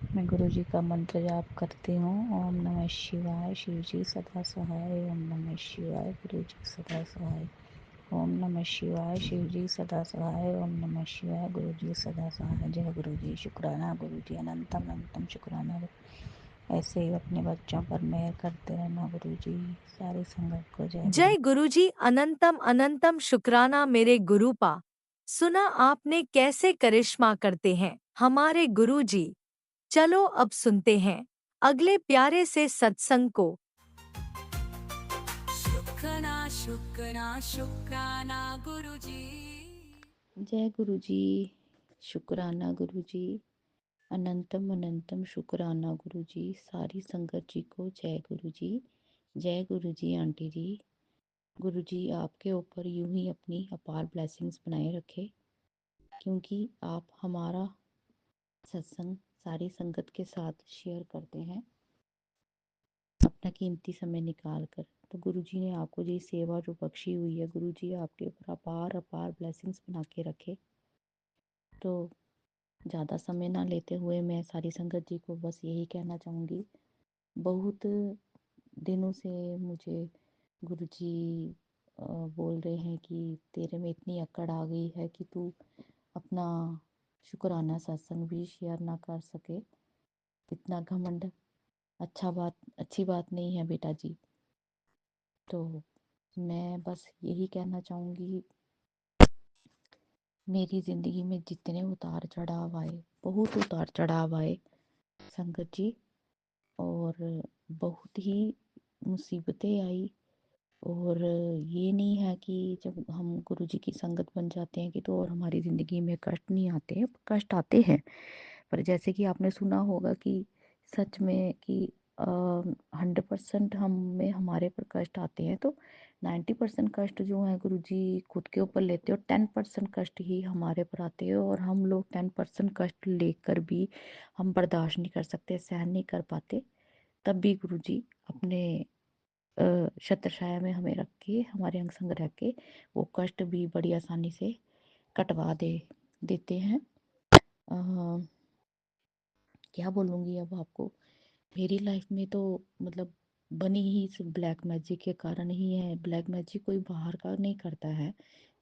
मैं गुरु जी का मंत्र जाप करती हूँ। ओम नमः शिवाय, शिव जी सदा सहाय। ओम नमः शिवाय, गुरु जी सदा सहाय। ओम नमः शिवाय, शिव जी सदा सहाय। ओम नमः शिवाय, गुरु जी सदा सहाय। जय गुरु जी, शुक्राना गुरु जी, अनंतम अनंतम शुक्राना। ऐसे ही अपने बच्चों पर मेहर करते रहना गुरु जी। सारी संगत को जय गुरु। जय गुरुजी, अनंतम अनंतम शुक्राना मेरे गुरुपा। सुना आपने कैसे करिश्मा करते हैं हमारे गुरुजी। चलो अब सुनते हैं अगले प्यारे से सत्संग को। शुक्राना शुक्राना शुक्राना गुरु जी। जय गुरु जी, शुक्राना गुरु जी, अनंतम अनंतम शुक्राना गुरु जी। सारी संगत जी को जय गुरु जी। जय गुरु जी आंटी जी। गुरु जी आपके ऊपर यूं ही अपनी अपार ब्लेसिंग्स बनाए रखे, क्योंकि आप हमारा सत्संग सारी संगत के साथ शेयर करते हैं अपना कीमती समय निकाल कर। तो गुरुजी ने आपको ये सेवा जो बख्शी हुई है, गुरुजी आपके ऊपर अपार अपार ब्लेसिंग्स बना के रखे। तो ज़्यादा समय ना लेते हुए मैं सारी संगत जी को बस यही कहना चाहूँगी, बहुत दिनों से मुझे गुरुजी बोल रहे हैं कि तेरे में इतनी अकड़ आ गई है कि तू अपना शुक्राना सत्संग भी शेयर ना कर सके। इतना घमंड अच्छी बात नहीं है बेटा जी। तो मैं बस यही कहना चाहूँगी, मेरी ज़िंदगी में जितने उतार चढ़ाव आए, बहुत उतार चढ़ाव आए संगत जी, और बहुत ही मुसीबतें आई। और ये नहीं है कि जब हम गुरुजी की संगत बन जाते हैं कि तो और हमारी ज़िंदगी में कष्ट नहीं आते हैं, कष्ट आते हैं। पर जैसे कि आपने सुना होगा कि सच में कि 100% हम में हमारे पर कष्ट आते हैं, तो 90% कष्ट जो है गुरुजी खुद के ऊपर लेते हैं और 10% कष्ट ही हमारे पर आते हैं। और हम लोग 10% कष्ट लेकर भी हम बर्दाश्त नहीं कर सकते, सहन नहीं कर पाते। तब भी गुरुजी अपने छत्र छाया में हमें रख के, हमारे अंग संग रख के वो कष्ट भी बड़ी आसानी से कटवा देते हैं। क्या बोलूँगी अब आपको, मेरी लाइफ में तो मतलब बनी ही सिर्फ ब्लैक मैजिक के कारण ही है। ब्लैक मैजिक कोई बाहर का नहीं करता है।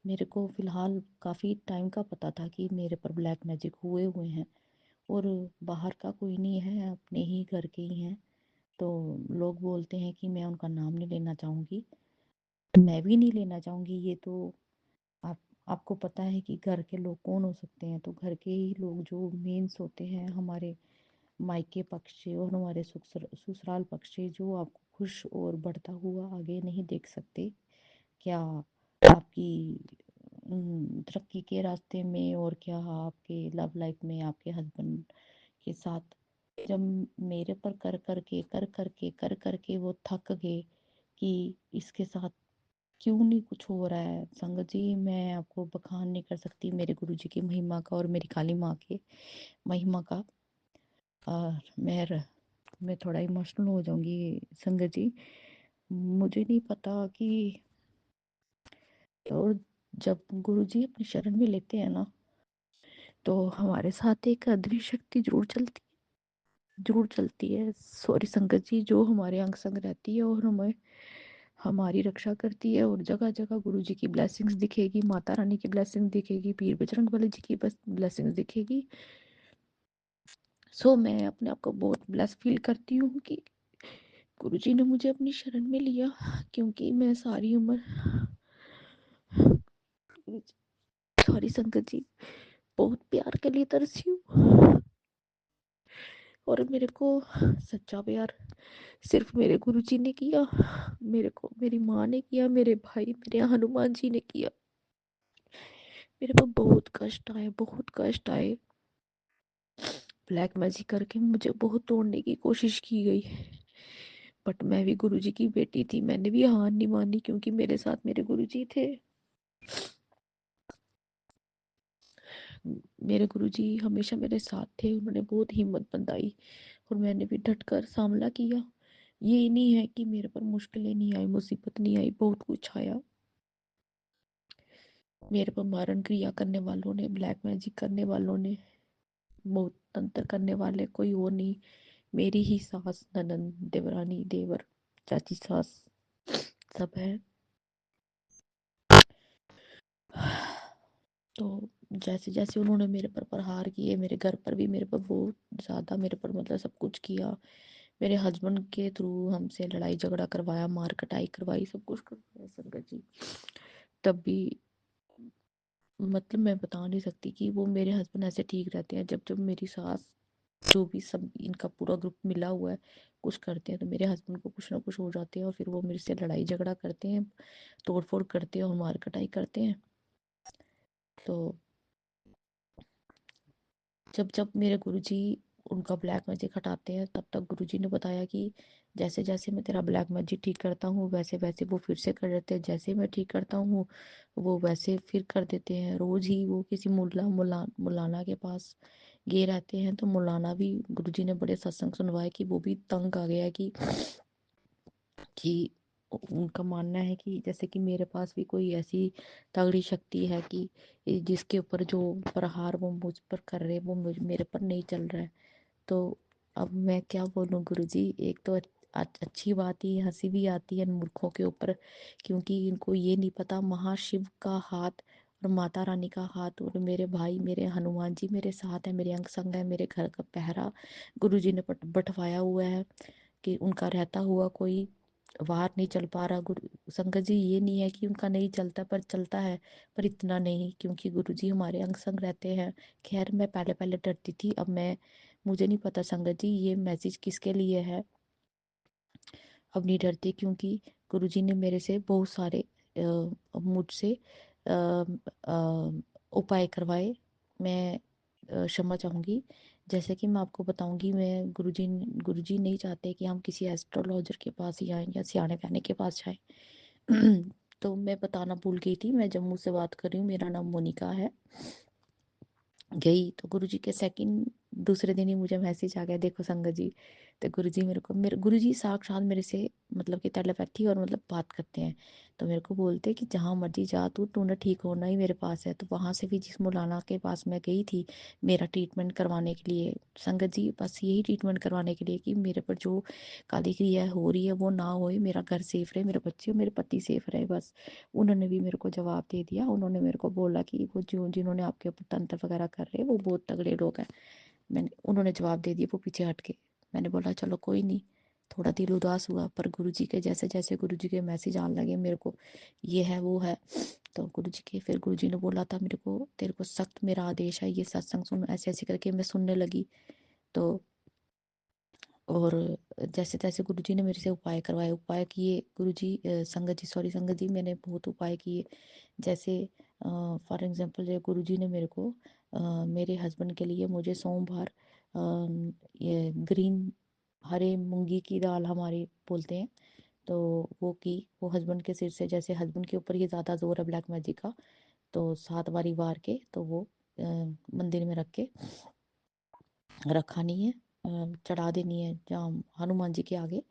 मेरे को फ़िलहाल काफ़ी टाइम का पता था कि मेरे पर ब्लैक मैजिक हुए हुए हैं, और बाहर का कोई नहीं है, अपने ही घर के ही हैं। तो लोग बोलते हैं कि मैं उनका नाम नहीं लेना चाहूँगी, मैं भी नहीं लेना चाहूँगी। ये तो आप आपको पता है कि घर के लोग कौन हो सकते हैं। तो घर के ही लोग जो मेंस होते हैं, हमारे मायके पक्ष से और हमारे ससुराल पक्ष से, जो आपको खुश और बढ़ता हुआ आगे नहीं देख सकते। क्या आपकी तरक्की के रास्ते में, और क्या आपके लव लाइफ में आपके हस्बैंड के साथ, जब मेरे पर कर कर के वो थक गए कि इसके साथ क्यों नहीं कुछ हो रहा है। संगत जी, मैं आपको बखान नहीं कर सकती मेरे गुरुजी की महिमा का और मेरी काली माँ के महिमा का। और मैं थोड़ा इमोशनल हो जाऊंगी संगत जी। मुझे नहीं पता कि, और जब गुरुजी अपनी शरण में लेते हैं ना, तो हमारे साथ एक अदृश्य शक्ति जरूर चलती है। सॉरी संगत जी, जो हमारे अंग संग रहती है और हमें हमारी रक्षा करती है। और जगह जगह गुरु जी की ब्लेसिंग्स दिखेगी, माता रानी की ब्लेसिंग दिखेगी, पीर बजरंग बली जी की ब्लेसिंग्स दिखेगी। सो मैं अपने आप को बहुत ब्लेस फील करती हूँ कि गुरु जी ने मुझे अपनी शरण में लिया, क्योंकि मैं सारी उम्र, सॉरी संगत जी, बहुत प्यार के लिए तरसी हूँ। और मेरे को सच्चा प्यार सिर्फ मेरे गुरुजी ने किया, मेरे को मेरी माँ ने किया, मेरे भाई, मेरे हनुमान जी ने किया। मेरे को बहुत कष्ट आए, बहुत कष्ट आए। ब्लैक मैजिक करके मुझे बहुत तोड़ने की कोशिश की गई, बट मैं भी गुरुजी की बेटी थी, मैंने भी हार नहीं मानी, क्योंकि मेरे साथ मेरे गुरुजी थे। मेरे गुरुजी हमेशा मेरे साथ थे, उन्होंने बहुत हिम्मत बंधाई और मैंने भी डट कर सामना किया। ये नहीं है कि मेरे पर मुश्किलें नहीं आई, मुसीबत नहीं आई, बहुत कुछ आया। मेरे पर मारण क्रिया करने वालों ने, ब्लैक मैजिक करने वालों ने, बहुत तंत्र करने वाले कोई और नहीं, मेरी ही सास, ननंद, देवरानी, देवर, चाची सास सब है। तो जैसे जैसे उन्होंने मेरे पर प्रहार किए, मेरे घर पर भी मेरे पर बहुत ज़्यादा, मेरे पर मतलब सब कुछ किया। मेरे हस्बैंड के थ्रू हमसे लड़ाई झगड़ा करवाया, मार कटाई करवाई, सब कुछ करवाया संगत जी। तब भी मतलब मैं बता नहीं सकती कि वो मेरे हस्बैंड ऐसे ठीक रहते हैं। जब जब मेरी सास, जो भी सब इनका पूरा ग्रुप मिला हुआ है, कुछ करते हैं तो मेरे हस्बैंड को कुछ ना कुछ हो जाते हैं और फिर वो मेरे से लड़ाई झगड़ा करते हैं, तोड़ फोड़ करते हैं और मार कटाई करते हैं। तो जब जब मेरे गुरुजी उनका ब्लैक मैजिक हटाते हैं, तब तक गुरुजी ने बताया कि जैसे जैसे मैं तेरा ब्लैक मैजिक ठीक करता हूँ, वैसे वैसे वो फिर से कर देते हैं, जैसे मैं ठीक करता हूँ वो वैसे फिर कर देते हैं। रोज़ ही वो किसी मुलाना के पास गए रहते हैं, तो मुलाना भी गुरुजी ने बड़े सत्संग सुनवाए कि वो भी तंग आ गया कि उनका मानना है कि जैसे कि मेरे पास भी कोई ऐसी तगड़ी शक्ति है कि जिसके ऊपर जो प्रहार वो मुझ पर कर रहे वो मेरे पर नहीं चल रहा है। तो अब मैं क्या बोलूँ गुरुजी, एक तो अच्छी बात ही हंसी भी आती है इन मूर्खों के ऊपर, क्योंकि इनको ये नहीं पता महाशिव का हाथ और माता रानी का हाथ और मेरे भाई मेरे हनुमान जी मेरे साथ है, मेरे अंग संग है, मेरे घर का पहरा गुरुजी ने बंटवाया हुआ है कि उनका रहता हुआ कोई बाहर नहीं चल पा रहा। गुरु संगत जी ये नहीं है कि उनका नहीं चलता, पर चलता है, पर इतना नहीं, क्योंकि गुरुजी हमारे अंग संग रहते हैं। खैर मैं पहले पहले डरती थी, अब मैं मुझे नहीं पता संगत जी ये मैसेज किसके लिए है, अब नहीं डरती, क्योंकि गुरुजी ने मेरे से बहुत सारे मुझसे उपाय करवाए। मैं क्षमा चाहूँगी। जैसे कि मैं आपको बताऊंगी, मैं गुरुजी नहीं चाहते कि हम किसी एस्ट्रोलॉजर के पास ही आएँ या सियाने बहने के पास जाएं। तो मैं बताना भूल गई थी, मैं जम्मू से बात कर रही हूँ, मेरा नाम मोनिका है। गई तो गुरुजी के सेकंड दूसरे दिन ही मुझे मैसेज आ गया, देखो संगत जी। तो गुरुजी मेरे गुरुजी साक्षात मेरे से मतलब कि टेलीपैथी और मतलब बात करते हैं। तो मेरे को बोलते कि जहाँ मर्जी जा तूने ठीक होना ही मेरे पास है। तो वहाँ से भी जिस मौलाना के पास मैं गई थी मेरा ट्रीटमेंट करवाने के लिए, संगत जी बस यही ट्रीटमेंट करवाने के लिए कि मेरे पर जो काली क्रिया हो रही है वो ना होए, मेरा घर सेफ रहे, मेरे बच्चे और मेरे पति सेफ रहे, बस। उन्होंने भी मेरे को जवाब दे दिया। उन्होंने मेरे को बोला कि वो जो जिन्होंने आपके ऊपर तंत्र वगैरह कर रहे हैं वो बहुत तगड़े लोग हैं। मैंने उन्होंने जवाब दे दिया वो पीछे हट के। मैंने बोला चलो कोई नहीं, थोड़ा दिल उदास हुआ, पर गुरुजी के जैसे जैसे गुरुजी के मैसेज आने लगे मेरे को, ये है वो है, तो गुरुजी के फिर गुरुजी ने बोला था मेरे को तेरे को सख्त मेरा आदेश है ये सत्संग सुन, ऐसे ऐसे करके मैं सुनने लगी। तो और जैसे तैसे गुरुजी ने मेरे से उपाय करवाए, उपाय किए गुरुजी, संगत जी सॉरी संगत जी, मैंने बहुत उपाय किए। जैसे फॉर एग्जांपल जो गुरुजी ने मेरे को मेरे हस्बैंड के लिए मुझे सोमवार ये ग्रीन हरे मूंगी की दाल हमारे बोलते हैं, तो वो हस्बैंड के सिर से, जैसे हस्बैंड के ऊपर ही ज़्यादा जोर है ब्लैक मैजिक का, तो 7 बारी वार के तो वो मंदिर में रख के रखानी है, चढ़ा देनी है जहाँ हनुमान जी के आगे।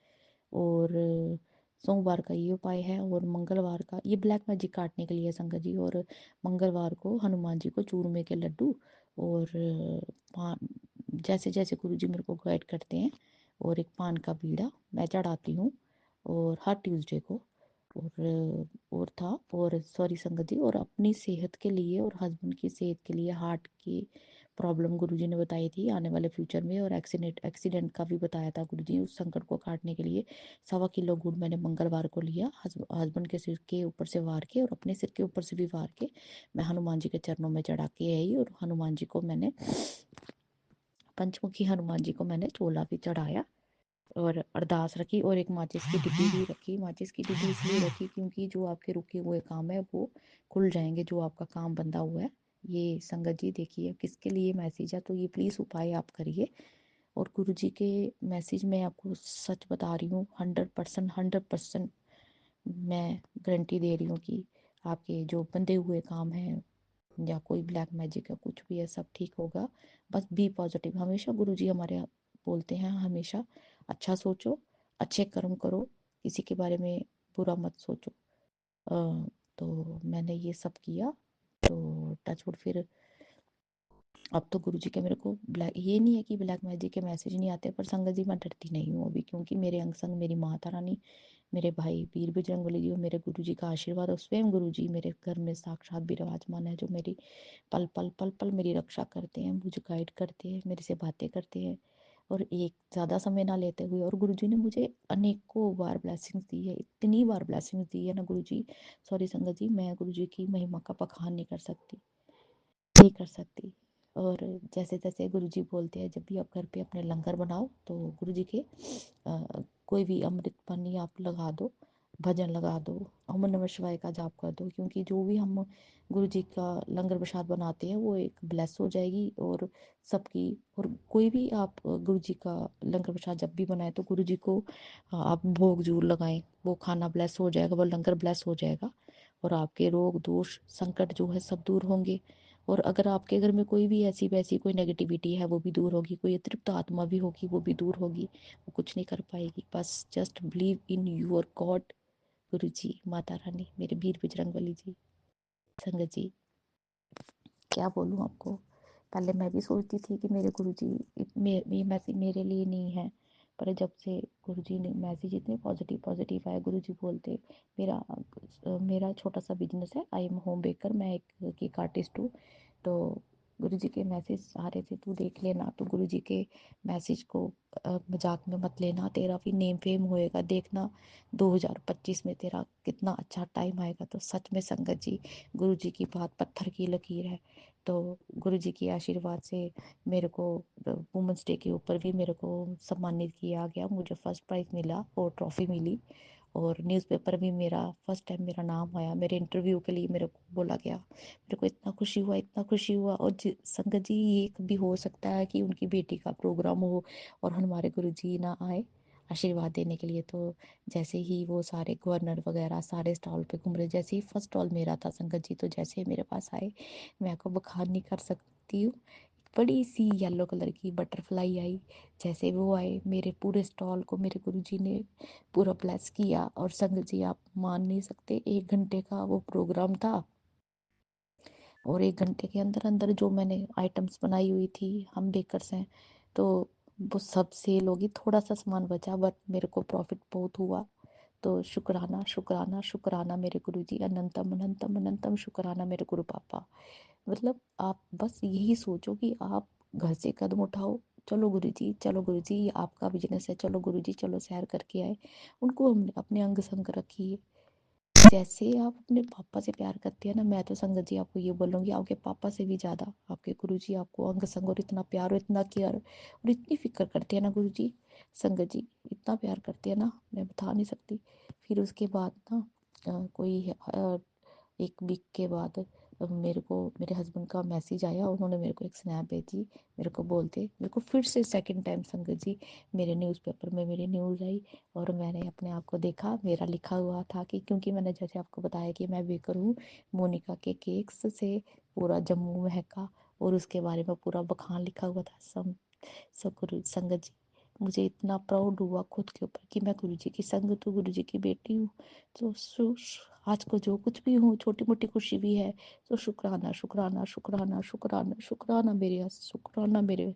और सोमवार का ये उपाय है, और मंगलवार का ये ब्लैक मैजिक काटने के लिए है संगत जी। और मंगलवार को हनुमान जी को चूरमे के लड्डू और पान, जैसे जैसे गुरु जी मेरे को गाइड करते हैं, और एक पान का बीड़ा मैं चढ़ाती हूँ, और हर ट्यूसडे को। और था, और सॉरी संगत जी, और अपनी सेहत के लिए और हस्बैंड की सेहत के लिए हार्ट की प्रॉब्लम गुरुजी ने बताई थी आने वाले फ्यूचर में, और एक्सीडेंट का भी बताया था गुरुजी। उस संकट को काटने के लिए 1.25 किलो गुड़ मैंने मंगलवार को लिया, हस्बैंड के सिर के ऊपर से वार के और अपने सिर के ऊपर से भी वार के मैं हनुमान जी के चरणों में चढ़ा के आई। और हनुमान जी को मैंने पंचमुखी हनुमान जी को मैंने चोला भी चढ़ाया और अरदास रखी, और एक माचिस की डिब्बी भी रखी। माचिस की डिब्बी इसलिए रखी क्योंकि जो आपके रुके हुए काम है वो खुल जाएंगे, जो आपका काम बंधा हुआ है। ये संगत जी देखिए किसके लिए मैसेज है, तो ये प्लीज़ उपाय आप करिए। और गुरु जी के मैसेज में आपको सच बता रही हूँ, 100% मैं गारंटी दे रही हूँ कि आपके जो बंधे हुए काम हैं या कोई ब्लैक मैजिक है कुछ भी है सब ठीक होगा। बस बी पॉजिटिव, हमेशा गुरुजी हमारे बोलते हैं हमेशा अच्छा सोचो, अच्छे कर्म करो, किसी के बारे में बुरा मत सोचो। तो मैंने ये सब किया, तो टचवुड फिर अब तो गुरुजी के मेरे को ब्लैक, ये नहीं है कि ब्लैक मैजिक के मैसेज नहीं आते, पर संगत जी मैं डरती नहीं हूँ अभी, क्योंकि मेरे अंग संग मेरी माता रानी, मेरे भाई वीर बजरंगबली जी और मेरे गुरुजी का आशीर्वाद, और स्वयं गुरुजी मेरे घर में साक्षात विराजमान है, जो मेरी पल पल पल पल मेरी रक्षा करते हैं, मुझे गाइड करते हैं, मेरे से बातें करते हैं, और एक ज़्यादा समय ना लेते हुए। और गुरुजी ने मुझे अनेकों बार ब्लेसिंग्स दी है, इतनी बार ब्लेसिंग्स दी है ना गुरुजी, सॉरी संगत जी मैं गुरुजी की महिमा का बखान नहीं कर सकती, नहीं कर सकती। और जैसे तैसे गुरुजी बोलते हैं जब भी आप घर पे अपने लंगर बनाओ तो गुरुजी के कोई भी अमृत पानी आप लगा दो, भजन लगा दो, ओम नमः शिवाय का जाप कर दो, क्योंकि जो भी हम गुरु जी का लंगर प्रसाद बनाते हैं वो एक ब्लेस हो जाएगी और सबकी। और कोई भी आप गुरु जी का लंगर प्रसाद जब भी बनाए तो गुरु जी को आप भोग जरूर लगाएं, वो खाना ब्लेस हो जाएगा, वो लंगर ब्लेस हो जाएगा, और आपके रोग दोष संकट जो है सब दूर होंगे। और अगर आपके घर में कोई भी ऐसी वैसी कोई नेगेटिविटी है वो भी दूर होगी, कोई अतृप्त आत्मा भी होगी वो भी दूर होगी, वो कुछ नहीं कर पाएगी। बस just believe in your God, गुरु जी, माता रानी, मेरे वीर बजरंगबली जी। संगत जी, क्या बोलूँ आपको। पहले मैं भी सोचती थी कि मेरे गुरुजी ये मैसेज मेरे लिए नहीं है, पर जब से गुरुजी ने मैसेज इतने पॉजिटिव पॉजिटिव आए, गुरुजी बोलते मेरा छोटा सा बिजनेस है, आई एम होम बेकर, मैं एक केक आर्टिस्ट हूँ। तो गुरुजी के मैसेज आ रहे थे, तू देख लेना, तो गुरुजी के मैसेज को मजाक में मत लेना, तेरा भी नेम फेम होएगा, देखना 2025 में तेरा कितना अच्छा टाइम आएगा। तो सच में संगत जी, गुरुजी की बात पत्थर की लकीर है। तो गुरुजी की आशीर्वाद से मेरे को वुमेंस डे के ऊपर भी मेरे को सम्मानित किया गया, मुझे फर्स्ट प्राइज़ मिला और ट्रॉफी मिली, और न्यूज़पेपर भी मेरा फर्स्ट टाइम मेरा नाम आया, मेरे इंटरव्यू के लिए मेरे को बोला गया। मेरे को इतना खुशी हुआ, इतना खुशी हुआ। और संगत जी, ये कभी हो सकता है कि उनकी बेटी का प्रोग्राम हो और हमारे गुरुजी ना आए आशीर्वाद देने के लिए। तो जैसे ही वो सारे गवर्नर वगैरह सारे स्टॉल पे घूम रहे, जैसे ही फर्स्ट स्टॉल मेरा था संगत जी, तो जैसे ही मेरे पास आए, मैं आपको बखान नहीं कर सकती हूँ, बड़ी सी येलो कलर की बटरफ्लाई आई। जैसे वो आए, मेरे पूरे स्टॉल को मेरे गुरुजी ने पूरा ब्लेस किया। और संगत जी, आप मान नहीं सकते, 1 घंटे का वो प्रोग्राम था, और 1 घंटे के अंदर अंदर जो मैंने आइटम्स बनाई हुई थी, हम बेकर्स हैं, तो वो सब सेल होगी, थोड़ा सा सामान बचा, बट मेरे को प्रॉफिट बहुत हुआ। तो शुक्राना शुक्राना शुक्राना मेरे गुरुजी, अनंतम अनंतम अनंतम शुक्राना मेरे गुरु पापा। मतलब आप बस यही सोचो कि आप घर से कदम उठाओ, चलो गुरुजी, चलो गुरुजी, ये आपका बिजनेस है, चलो गुरुजी, चलो सैर करके आए। उनको हमने अपने अंग संग रखिए, जैसे आप अपने पापा से प्यार करते हैं ना, मैं तो संगत जी आपको ये बोलूँगी, आपके पापा से भी ज़्यादा आपके गुरुजी आपको अंग संग और इतना प्यार और इतना केयर और इतनी फिक्र करते हैं ना गुरुजी, संगत जी इतना प्यार करते हैं ना, मैं बता नहीं सकती। फिर उसके बाद ना कोई 1 वीक के बाद मेरे को मेरे हस्बैंड का मैसेज आया, उन्होंने मेरे को एक स्नैप भेजी, मेरे को बोलते, मेरे को फिर से सेकंड टाइम संगत जी मेरे न्यूज़पेपर में मेरी न्यूज़ आई, और मैंने अपने आप को देखा, मेरा लिखा हुआ था कि, क्योंकि मैंने जैसे आपको बताया कि मैं बेकर हूँ, मोनिका के केक्स से पूरा जम्मू महका, और उसके बारे में पूरा बखान लिखा हुआ था। गुरु संगत जी, मुझे इतना प्राउड हुआ खुद के ऊपर कि मैं गुरु जी की संगत हूँ, गुरु जी की बेटी हूँ। तो आज को जो कुछ भी हूँ, छोटी मोटी खुशी भी है, तो शुक्राना शुक्राना शुक्राना शुक्राना शुक्राना शुक्राना मेरे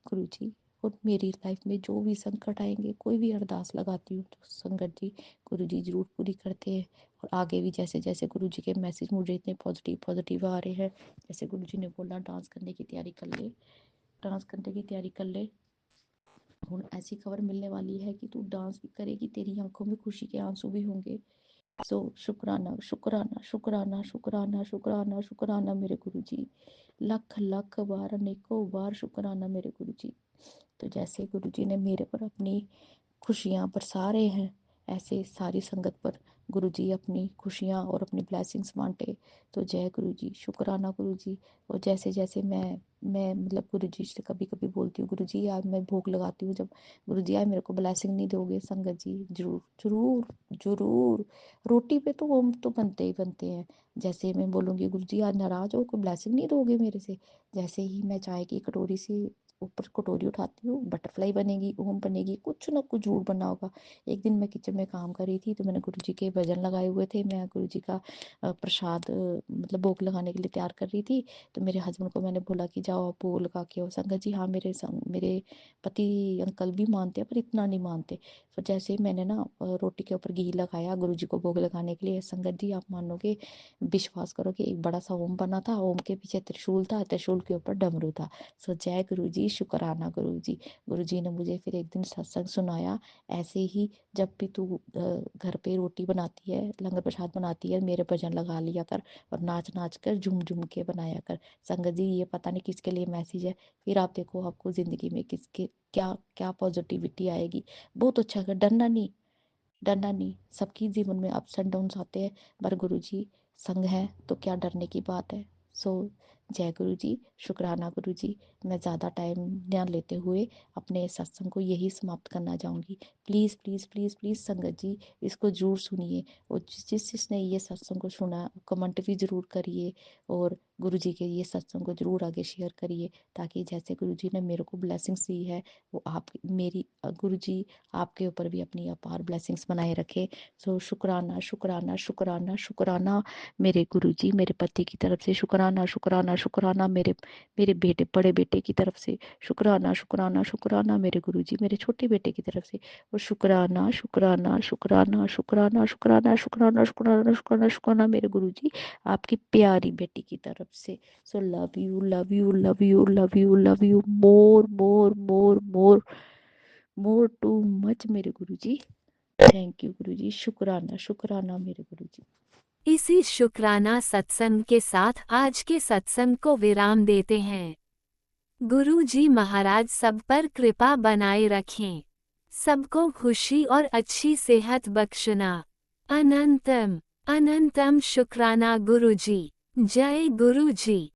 गुरु जी। और मेरी लाइफ में जो भी संकट आएंगे, कोई भी अरदास लगाती हूँ, तो संगत जी गुरु जी जरूर पूरी करते हैं। और आगे भी जैसे जैसे गुरु जी के मैसेज मुझे इतने पॉजिटिव पॉजिटिव आ रहे हैं, जैसे गुरु जी ने बोला डांस करने की तैयारी कर ले, डांस करने की तैयारी कर ले, हूँ ऐसी खबर मिलने वाली है कि तू डांस भी करेगी, तेरी आंखों में खुशी के आंसू भी होंगे। सो शुक्राना शुक्राना शुक्राना शुक्राना शुक्राना शुक्राना मेरे गुरु जी, लख लख बार अनेकों बार शुक्राना मेरे गुरु जी। तो जैसे गुरु जी ने मेरे पर अपनी खुशियाँ बरसा रहे हैं, ऐसे सारी संगत पर गुरु जी अपनी खुशियाँ और अपनी ब्लेसिंग्स बांटे। तो जय गुरु जी, शुक्राना गुरु जी। और जैसे जैसे मैं मतलब गुरु जी से कभी कभी बोलती हूँ, गुरु जी आज मैं भोग लगाती हूँ, जब गुरु जी आज मेरे को ब्लेसिंग नहीं दोगे, संगत जी जरूर जरूर जरूर, रोटी पे तो ओम तो बनते ही बनते हैं। जैसे मैं बोलूँगी गुरु जी आज नाराज हो, कोई ब्लेसिंग नहीं दोगे मेरे से, जैसे ही मैं चाय की कटोरी से ऊपर कटोरी उठाती हूँ, बटरफ्लाई बनेगी, ओम बनेगी, कुछ ना कुछ जरूर बना होगा। एक दिन मैं किचन में काम कर रही थी, तो मैंने गुरु जी के भजन लगाए हुए थे, मैं गुरु जी का प्रसाद मतलब भोग लगाने के लिए तैयार कर रही थी। तो मेरे हस्बैंड को मैंने बोला कि जाओ आप भोग लगा के आओ। संगत जी हाँ, मेरे पति अंकल भी मानते हैं, पर इतना नहीं मानते। तो जैसे ही मैंने ना रोटी के ऊपर घी लगाया गुरु जी को भोग लगाने के लिए, संगत जी आप मानोगे, विश्वास करो कि एक बड़ा सा ओम बना था, ओम के पीछे त्रिशूल था, त्रिशूल के ऊपर डमरू था। सो जय गुरु जी, शुक्राना गुरु जी। गुरु जी ने मुझे फिर एक दिन सत्संग सुनाया, ऐसे ही जब भी तू घर पे रोटी बनाती है, लंगर प्रसाद बनाती है, मेरे भजन लगा लिया कर और नाच नाच कर झूम झूम के बनाया कर। संगत जी ये पता नहीं किसके लिए मैसेज है, फिर आप देखो आपको जिंदगी में किसके क्या क्या पॉजिटिविटी आएगी। बहुत अच्छा कर, डरना नहीं, सबकी जीवन में अप्स एंड डाउन्स आते हैं, पर गुरु जी संग है तो क्या डरने की बात है। सो जय गुरु जी, शुक्राना गुरु जी। मैं ज़्यादा टाइम न लेते हुए अपने सत्संग को यही समाप्त करना चाहूँगी। प्लीज़ प्लीज़ प्लीज़ प्लीज़ संगत जी इसको ज़रूर सुनिए, और जिसने ये सत्संग को सुना कमेंट भी ज़रूर करिए, और गुरुजी के ये सत्संग को ज़रूर आगे शेयर करिए, ताकि जैसे गुरुजी ने मेरे को ब्लेसिंग्स दी है वो आप मेरी गुरुजी आपके ऊपर भी अपनी अपार ब्लेसिंग्स बनाए रखे। सो शुक्राना शुक्राना शुक्राना शुक्राना मेरे गुरुजी, मेरे पति की तरफ से शुक्राना शुक्राना शुक्राना, मेरे मेरे बेटे बड़े बेटे की तरफ से शुक्राना शुक्राना शुक्राना, मेरे गुरुजी मेरे छोटे बेटे की तरफ से, और शुक्राना शुक्राना शुक्राना शुक्राना शुक्राना शुक्राना शुक्राना शुक्राना शुक्राना मेरे गुरुजी आपकी प्यारी बेटी की तरफ से। So love you love you love you love you love you more more more more more too much मेरे गुरुजी। थैंक यू गुरुजी, शुक्राना शुक्राना मेरे गुरुजी। इसी शुक्राना सत्संग के साथ आज के सत्संग को विराम देते हैं। गुरु जी महाराज सब पर कृपा बनाए रखें, सबको खुशी और अच्छी सेहत बख्शना। अनंतम अनंतम शुक्राना गुरु जी। जय गुरु जी।